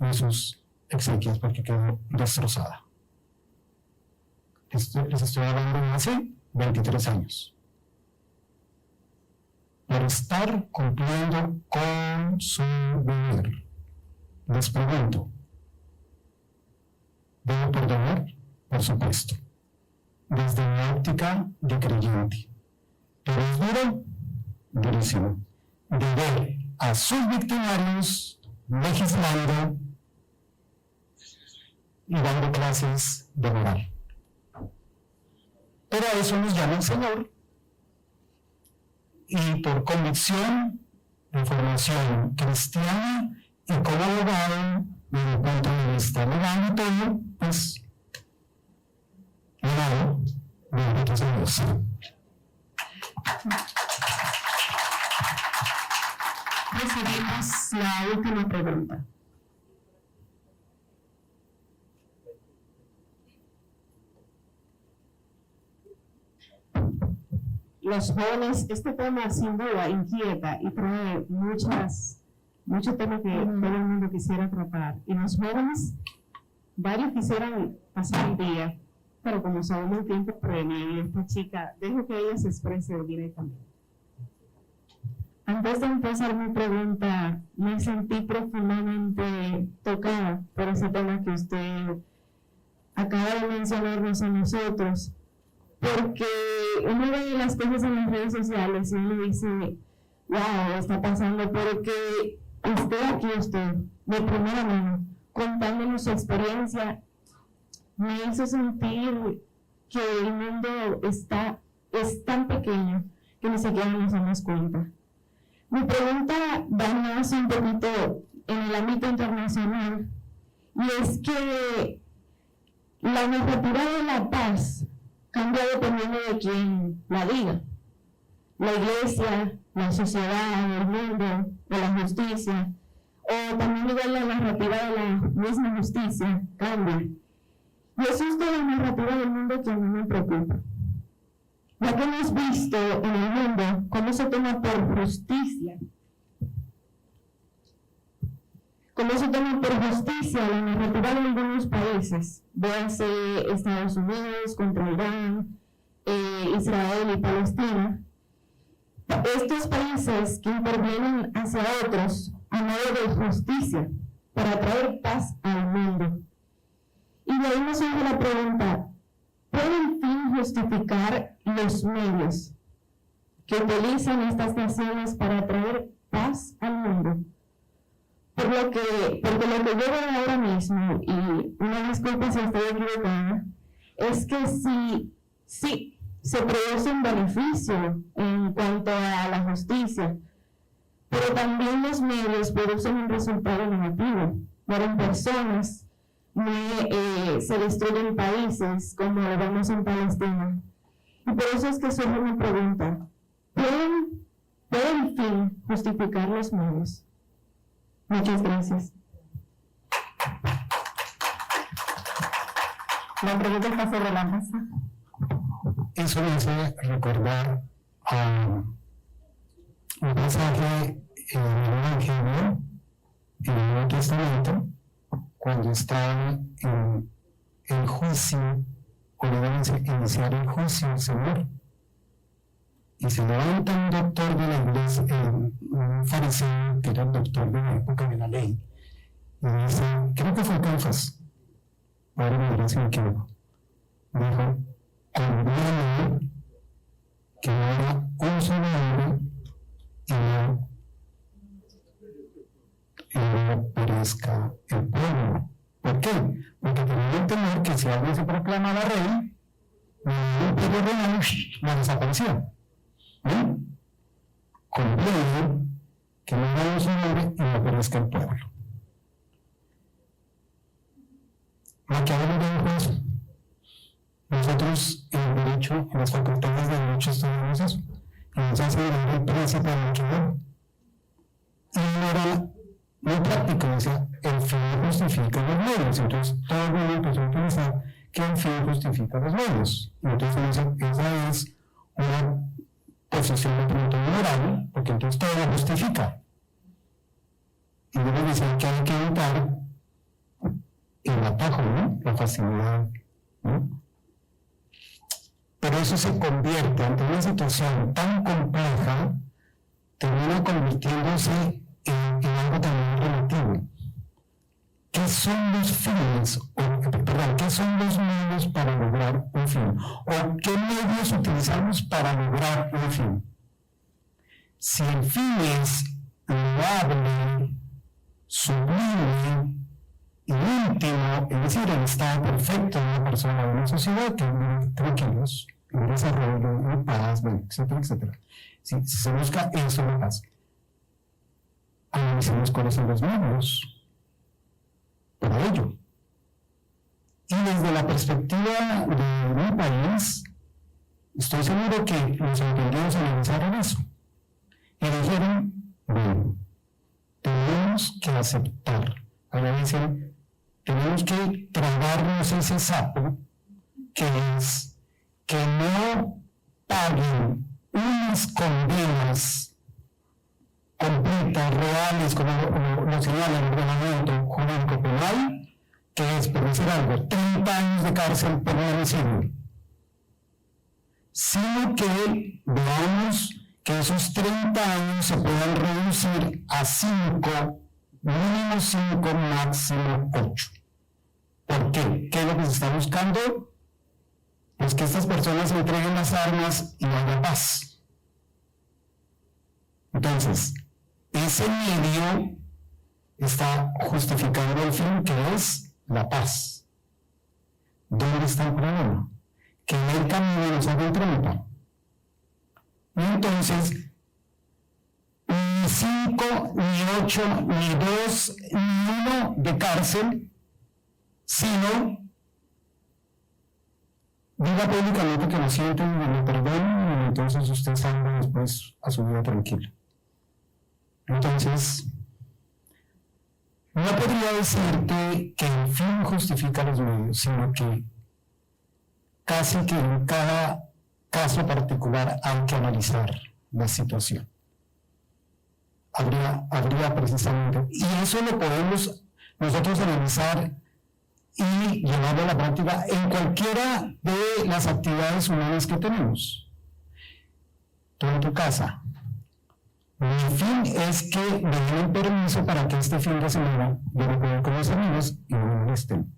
en sus exequias porque quedó destrozada. Les estoy hablando de hace 23 años. Por estar cumpliendo con su deber, les pregunto, ¿debo perdonar? Por supuesto, desde mi óptica de creyente. Pero es duro, durísimo, de ver a sus victimarios legislando y dando clases de moral. Pero a eso nos llama el Señor, y por convicción de formación cristiana y como abogado, desde el punto de vista legal y todo, pues, legado, bendito sea Dios. Recibimos la última pregunta. Los jóvenes, este tema sin duda inquieta y trae muchos temas que todo el mundo quisiera tratar. Y los jóvenes, varios quisieran pasar el día, pero como sabemos el tiempo premia, y esta chica, dejo que ella se exprese directamente. Antes de empezar mi pregunta, me sentí profundamente tocada por ese tema que usted acaba de mencionarnos a nosotros, porque uno ve las cosas en las redes sociales y uno dice, wow, está pasando, porque usted, de primera mano, contándonos su experiencia, me hizo sentir que el mundo es tan pequeño que ni siquiera nos damos cuenta. Mi pregunta va más un poquito en el ámbito internacional, y es que la narrativa de la paz cambia dependiendo de quién la diga. La iglesia, la sociedad, el mundo, o la justicia, o también igual la narrativa de la misma justicia cambia. Y es justo la narrativa del mundo que a mí me preocupa. Ya que hemos visto en el mundo cómo se toma por justicia. Cómo se toma por justicia la narrativa de algunos países, véase Estados Unidos contra Irán, Israel y Palestina. Estos países que intervienen hacia otros a modo de justicia para traer paz al mundo. Y de ahí nos surge la pregunta, ¿puede el fin justificar los medios que utilizan estas naciones para traer paz al mundo? Porque lo que yo veo ahora mismo, y una disculpa si estoy equivocada, es que sí se produce un beneficio en cuanto a la justicia, pero también los medios producen un resultado negativo. Mueren personas, se destruyen países, como lo vemos en Palestina. Y por eso es que surge una pregunta, ¿pueden el fin justificar los medios? Muchas gracias. La pregunta está sobre la mesa. Eso me hace recordar a un pasaje en el Evangelio, en el Nuevo Testamento, cuando está en el juicio, o le deben iniciar el juicio al Señor. Y se levanta un doctor de la iglesia, un fariseo que era el doctor de la época de la ley, y dice, creo que fue Caifás, ahora me dirá si me equivoco, dijo, conviene que haya un solo hombre y no perezca el pueblo. ¿Por qué? Porque tenía el temor que si alguien se proclamaba rey, el imperio romano la desapareció. Conviene que no haya un solo hombre y no perezca el pueblo. Maquiavelo dijo eso. Nosotros en el derecho, en las facultades de derecho estudiamos eso. Y nos hace ver el príncipe de Maquiavelo. Y no era muy práctico, decía, el fin justifica los medios. Entonces todo el mundo empezó a pensar que el fin justifica los medios. Y entonces esa es una posición de pronto moral, porque entonces todo lo justifica. Y luego dicen que hay que evitar el atajo, ¿no? La facilidad, ¿no? Pero eso se convierte ante una situación tan compleja, termina convirtiéndose en algo también relativo. ¿Qué son los fines? ¿Qué son los medios para lograr un fin? ¿O qué medios utilizamos para lograr un fin? Si el fin es loable, sublime, íntimo, es decir, el estado perfecto de una persona de una sociedad, que viven tranquilos, en desarrollo, en paz, bueno, etcétera, etcétera. Si se busca eso, la paz. Analicemos cuáles son los medios para ello. Y desde la perspectiva de un país, estoy seguro que los entendidos analizaron eso y dijeron, bueno, tenemos que aceptar, ahora dicen, tenemos que tragarnos ese sapo, que es que no paguen unas condenas completas, reales, como lo señala el ordenamiento jurídico penal, que es, por decir algo, 30 años de cárcel por un homicidio, sino que veamos que esos 30 años se puedan reducir a 5, mínimo 5, máximo 8. ¿Por qué? ¿Qué es lo que se está buscando? Pues que estas personas entreguen las armas y haya paz. Entonces, ese medio está justificando el fin, que es la paz. ¿Dónde está el problema? Que en el camino nos hagan trampa. Y entonces, ni 5, ni 8, ni 2, ni 1 de cárcel, sino diga públicamente que lo sienten y me perdonen, y entonces usted salga después a su vida tranquila. Entonces, no podría decirte que el fin justifica los medios, sino que casi que en cada caso particular hay que analizar la situación. Habría precisamente, y eso lo podemos nosotros analizar y llevarlo a la práctica en cualquiera de las actividades humanas que tenemos. Tú en tu casa. Mi fin es que me den un permiso para que este fin de semana yo me pueda ir con mis amigos y no me molesten.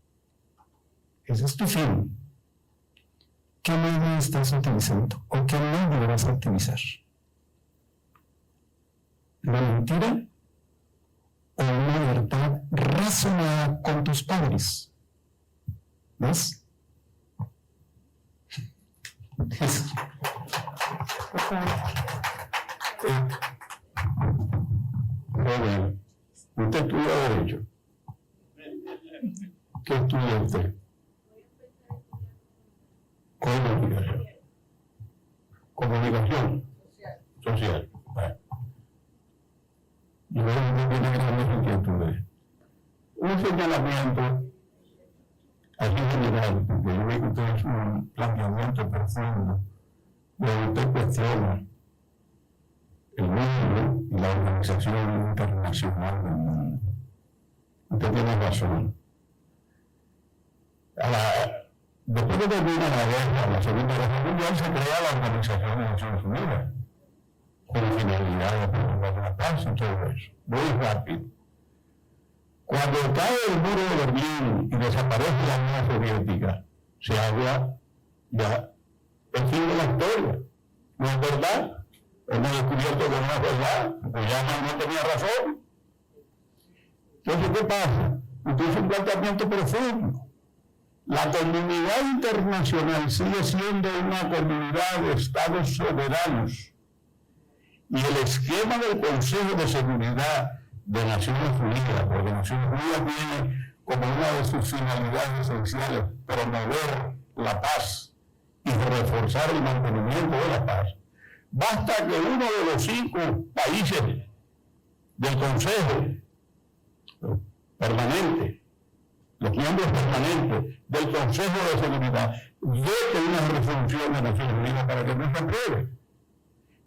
Ese es tu fin. ¿Qué medio estás utilizando? ¿O qué medio vas a utilizar? ¿La mentira o una verdad razonada con tus padres? ¿Ves? Eso. Joven, usted estudia Derecho. ¿Qué estudia usted? Comunicación. Comunicación social. Bueno. Yo creo que usted tiene grandes inquietudes. Un señalamiento así general, porque yo veo que usted es un planteamiento profundo, donde usted cuestiona el mundo y la organización internacional del mundo. Usted tiene razón. Después de terminar la Segunda Guerra Mundial, se crea la Organización de Naciones Unidas, con finalidad de promover la paz y todo eso. Muy rápido. Cuando cae el muro de Berlín y desaparece la Unión Soviética, se habla ya el fin de la historia. ¿No es verdad? Hemos descubierto que no es verdad, porque ya no tenía razón. Entonces, ¿qué pasa? Usted hizo un planteamiento profundo. La comunidad internacional sigue siendo una comunidad de estados soberanos. Y el esquema del Consejo de Seguridad de Naciones Unidas, porque Naciones Unidas tiene como una de sus finalidades esenciales promover la paz y reforzar el mantenimiento de la paz. Basta que uno de los 5 países del Consejo permanente, los miembros permanentes del Consejo de Seguridad, vete una resolución de Naciones Unidas para que no se apruebe.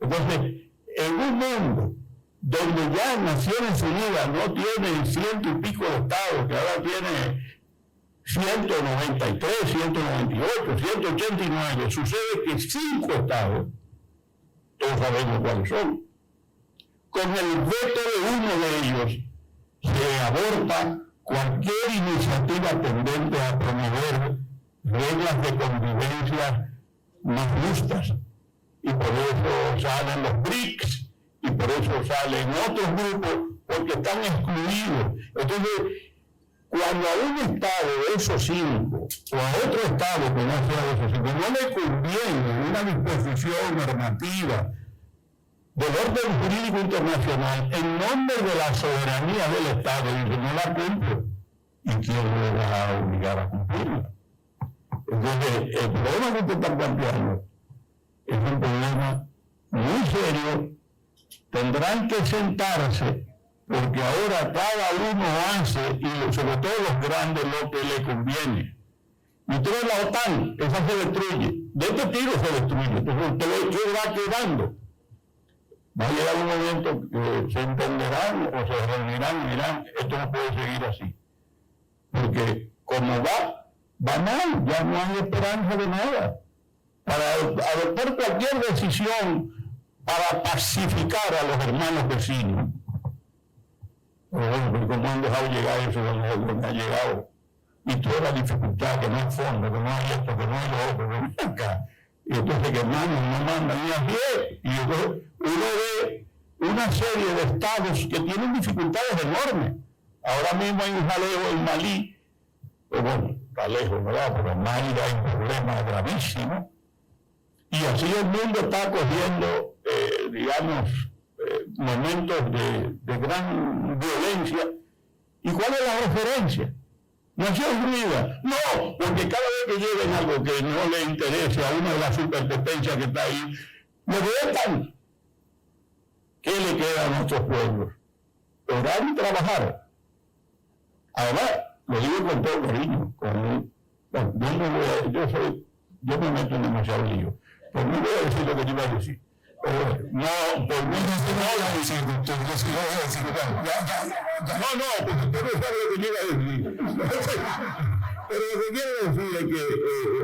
Entonces, en un mundo donde ya Naciones Unidas no tiene 100 y pico de estados, que ahora tiene 193, 198, 189, sucede que 5 estados, todos sabemos cuáles son, con el veto de uno de ellos se aborta cualquier iniciativa tendente a promover reglas de convivencia más justas. Y por eso salen los BRICS, y por eso salen otros grupos, porque están excluidos. Entonces, cuando a un Estado de esos 5 o a otro Estado que no sea de esos 5 no le conviene una disposición normativa del orden jurídico internacional en nombre de la soberanía del Estado y que no la cumple, ¿y quién le va a obligar a cumplirla? Entonces, el problema que usted está planteando es un problema muy serio. Tendrán que sentarse, porque ahora cada uno hace, y sobre todo los grandes, lo que le conviene. Y usted ve la OTAN, esa se destruye. De este tiro se destruye. Entonces usted ve qué va quedando. Va a llegar un momento que se entenderán o se reunirán y dirán, esto no puede seguir así. Porque como va mal, ya no hay esperanza de nada. Para adoptar cualquier decisión para pacificar a los hermanos vecinos. Pero bueno, porque como han dejado llegar eso donde ha llegado, y toda la dificultad, que no hay fondo, que no hay esto, que no hay lo otro, que no hay acá. Y entonces que mandan, no mandan, y así es. Y entonces uno ve una serie de estados que tienen dificultades enormes. Ahora mismo hay un jaleo en Malí, pues bueno, está lejos, ¿verdad? Pero en Malí hay un problema gravísimo. Y así el mundo está cogiendo, momentos de gran violencia. ¿Y cuál es la referencia? Naciones Unidas. No, porque cada vez que lleven algo que no le interese a una de las superpotencias que está ahí, lo vetan. ¿Qué le queda a nuestros pueblos? Orar y trabajar. Además, lo digo con todo cariño. Yo me meto en demasiado lío. Por mí voy a decir lo que yo iba a decir. No, por mí no voy a decir, doctor. No, porque usted no sabe lo que yo iba a decir. Pero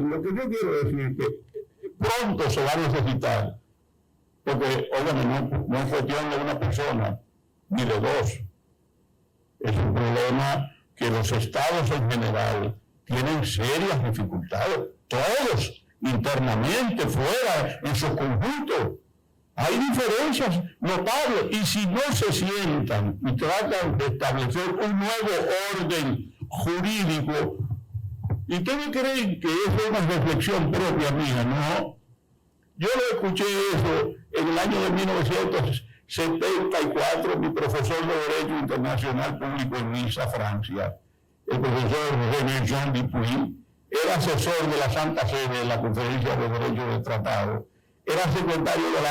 lo que quiero decir es que pronto se va a necesitar, porque, óigame, no es cuestión de una persona, ni de dos. Es un problema que los estados en general tienen serias dificultades, todos, internamente, fuera, en su conjunto. Hay diferencias notables, y si no se sientan y tratan de establecer un nuevo orden jurídico, ¿y ustedes creen que eso es una reflexión propia mía? No. Yo lo escuché eso en el año de 1974, mi profesor de Derecho Internacional Público en Niza, Francia, el profesor René Jean Dupuy, era asesor de la Santa Sede de la Conferencia de Derecho del Tratado, era secretario de la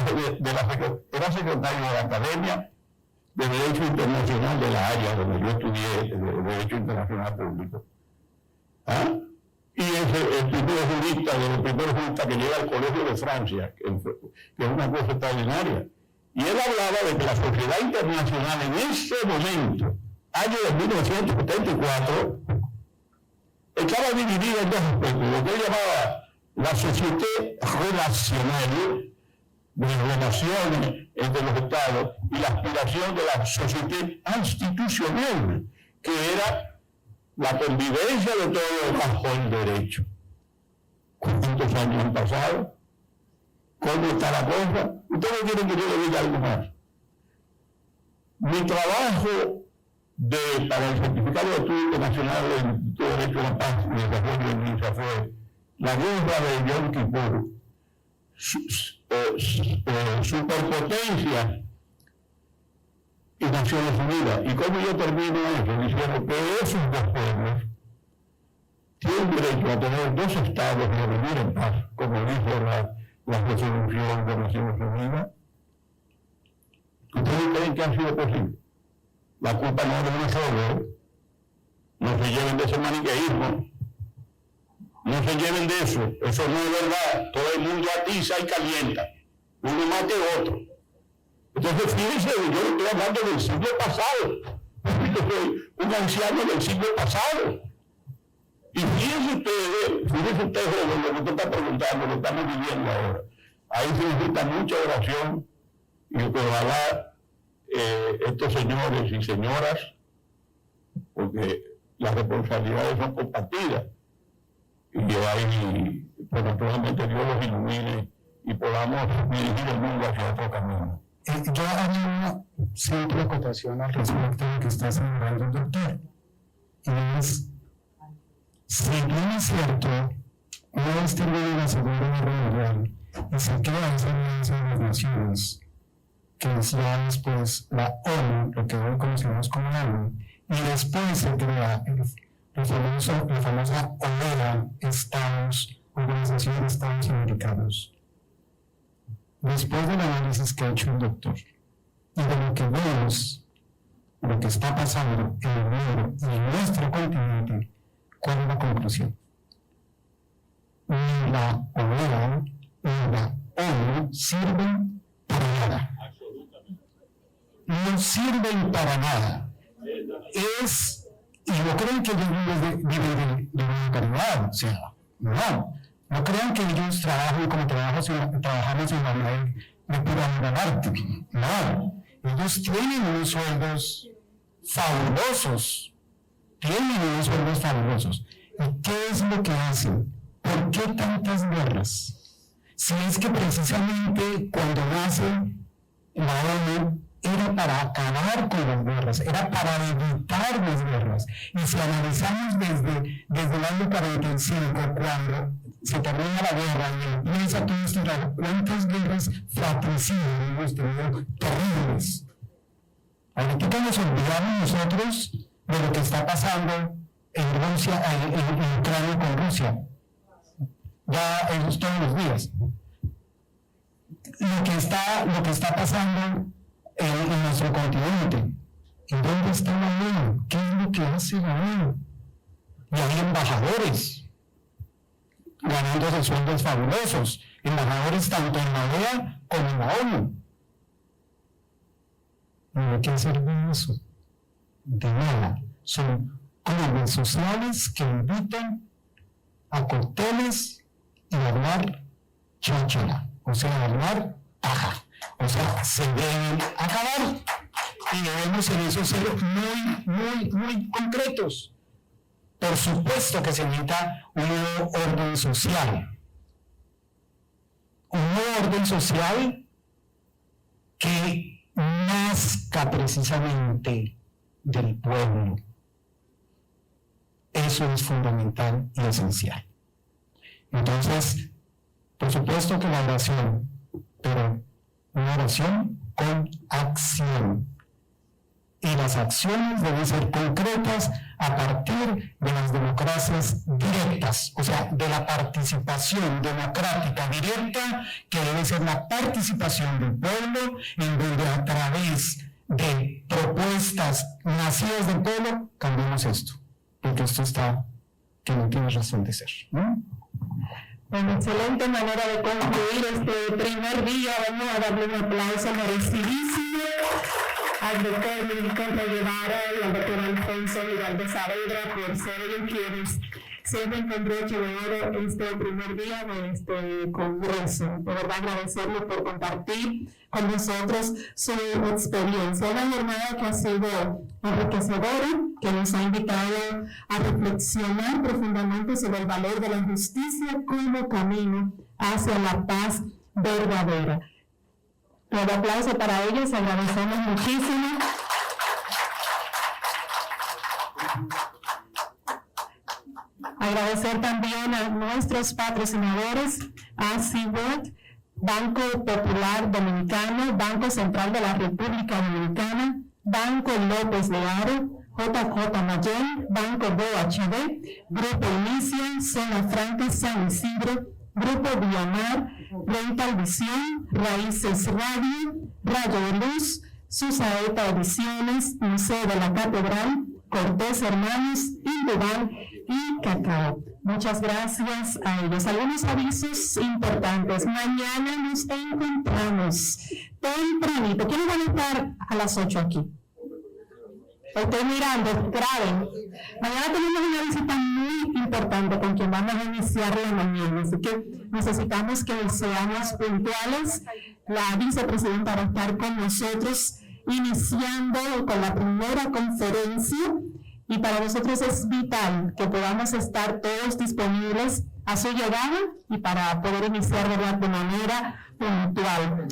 Academia de Derecho Internacional de La Haya, donde yo estudié Derecho Internacional Público. Y es el primer jurista que llega al Colegio de Francia, que es una cosa extraordinaria. Y él hablaba de que la sociedad internacional en ese momento, año de 1974, estaba dividida en dos aspectos, lo que él llamaba la sociedad relacional, de relaciones entre los estados, y la aspiración de la sociedad institucional, que era la convivencia de todos bajo el derecho. ¿Cuántos años han pasado? ¿Cómo está la cosa? ¿Ustedes quieren que yo le diga algo más? Mi trabajo para el Certificado de Estudio Internacional del Instituto de Derecho de la Paz y Desarrollo en Niza fue la guerra de Yom Kippur, superpotencia y Naciones Unidas. ¿Y cómo yo termino eso? Diciendo que esos dos pueblos tienen derecho a tener dos estados y a vivir en paz, como dice la resolución de Naciones Unidas. ¿Ustedes creen que ha sido posible? La culpa no es de uno solo, no se lleven de ese maniqueísmo, no se lleven de eso no es verdad. Todo el mundo atiza y calienta, uno más que otro. Entonces fíjense, yo estoy hablando del siglo pasado, yo soy un anciano del siglo pasado. Y fíjense ustedes, lo que usted está preguntando, lo estamos viviendo ahora. Ahí se necesita mucha oración, y ojalá estos señores y señoras, porque las responsabilidades son compartidas, y ahí, pues naturalmente Dios los ilumine y podamos dirigir el mundo hacia otro camino. Yo haría una simple acotación al respecto de lo que está señalando el doctor. es, si bien es cierto, una vez termina la Segunda Guerra Mundial y se crea esa alianza de las naciones, que es ya después la ONU, lo que hoy conocemos como la ONU, y después se crea la famosa OEA, Organización de Estados Americanos. Después del análisis que ha hecho el doctor y de lo que vemos, lo que está pasando en el mundo y en nuestro continente, ¿cuál es la conclusión? Ni la OEA ni la ONU sirven para nada. No sirven para nada. Y no crean que ellos viven de una caridad, o sea, no crean que ellos trabajan como trabajamos en la ley de pura obra de arte, no. Ellos tienen unos sueldos fabulosos, ¿Y qué es lo que hacen? ¿Por qué tantas guerras? Si es que precisamente cuando nace la ONU era para acabar con las guerras, era para evitar las guerras. Y si analizamos desde el año 45, cuando se termina la guerra y empieza todo esto, ¿cuántas guerras fratricidas hemos tenido terribles? Ahorita nos olvidamos nosotros de lo que está pasando en Rusia, en Ucrania con Rusia. Ya eso todos los días. Lo que está pasando en nuestro continente. ¿En dónde está la ONU? ¿Qué es lo que hace la ONU? Y hay embajadores ganándose sueldos fabulosos. Embajadores tanto en la OEA como en la ONU. ¿Y de qué sirve eso? De nada. Son clubes sociales que invitan a cócteles y a hablar cháchara, o sea, a hablar paja. O sea, se deben acabar y debemos en eso ser muy concretos. Por supuesto que se necesita un nuevo orden social. Un nuevo orden social que nazca precisamente del pueblo. Eso es fundamental y esencial. Entonces, por supuesto que la oración, pero una oración con acción. Y las acciones deben ser concretas a partir de las democracias directas, o sea, de la participación democrática directa, que debe ser la participación del pueblo, en donde a través de propuestas nacidas del pueblo, cambiemos esto. Porque esto está, que no tiene razón de ser, ¿no? Una excelente manera de concluir este primer día. Vamos a darle un aplauso merecidísimo al doctor Lincoln Guevara y al doctor Alfonso Giraldo Saavedra por ser ellos quienes sirven con broche de oro este primer día de este congreso. De verdad agradecerles por compartir con nosotros su experiencia. Una jornada que ha sido enriquecedora, que nos ha invitado a reflexionar profundamente sobre el valor de la justicia como camino hacia la paz verdadera. Un aplauso para ellos, agradecemos muchísimo. Agradecer también a nuestros patrocinadores, a Seaworld, Banco Popular Dominicano, Banco Central de la República Dominicana, Banco López de Aro, JJ Mayen, Banco BHD, Grupo Inicia, Zona Franca San Isidro, Grupo Villamar, Rental Visión, Raíces Radio, Rayo de Luz, Susaeta Ediciones, Museo de la Catedral, Cortés Hermanos, Indubal y Cacao. Muchas gracias a ellos. Algunos avisos importantes. Mañana nos encontramos tempranito. ¿Quiénes van a estar a las 8 aquí? Estoy mirando, graben. Mañana tenemos una visita muy importante con quien vamos a iniciar la mañana, así que necesitamos que seamos puntuales. La vicepresidenta va a estar con nosotros iniciando con la primera conferencia y para nosotros es vital que podamos estar todos disponibles a su llegada y para poder iniciar de manera puntual.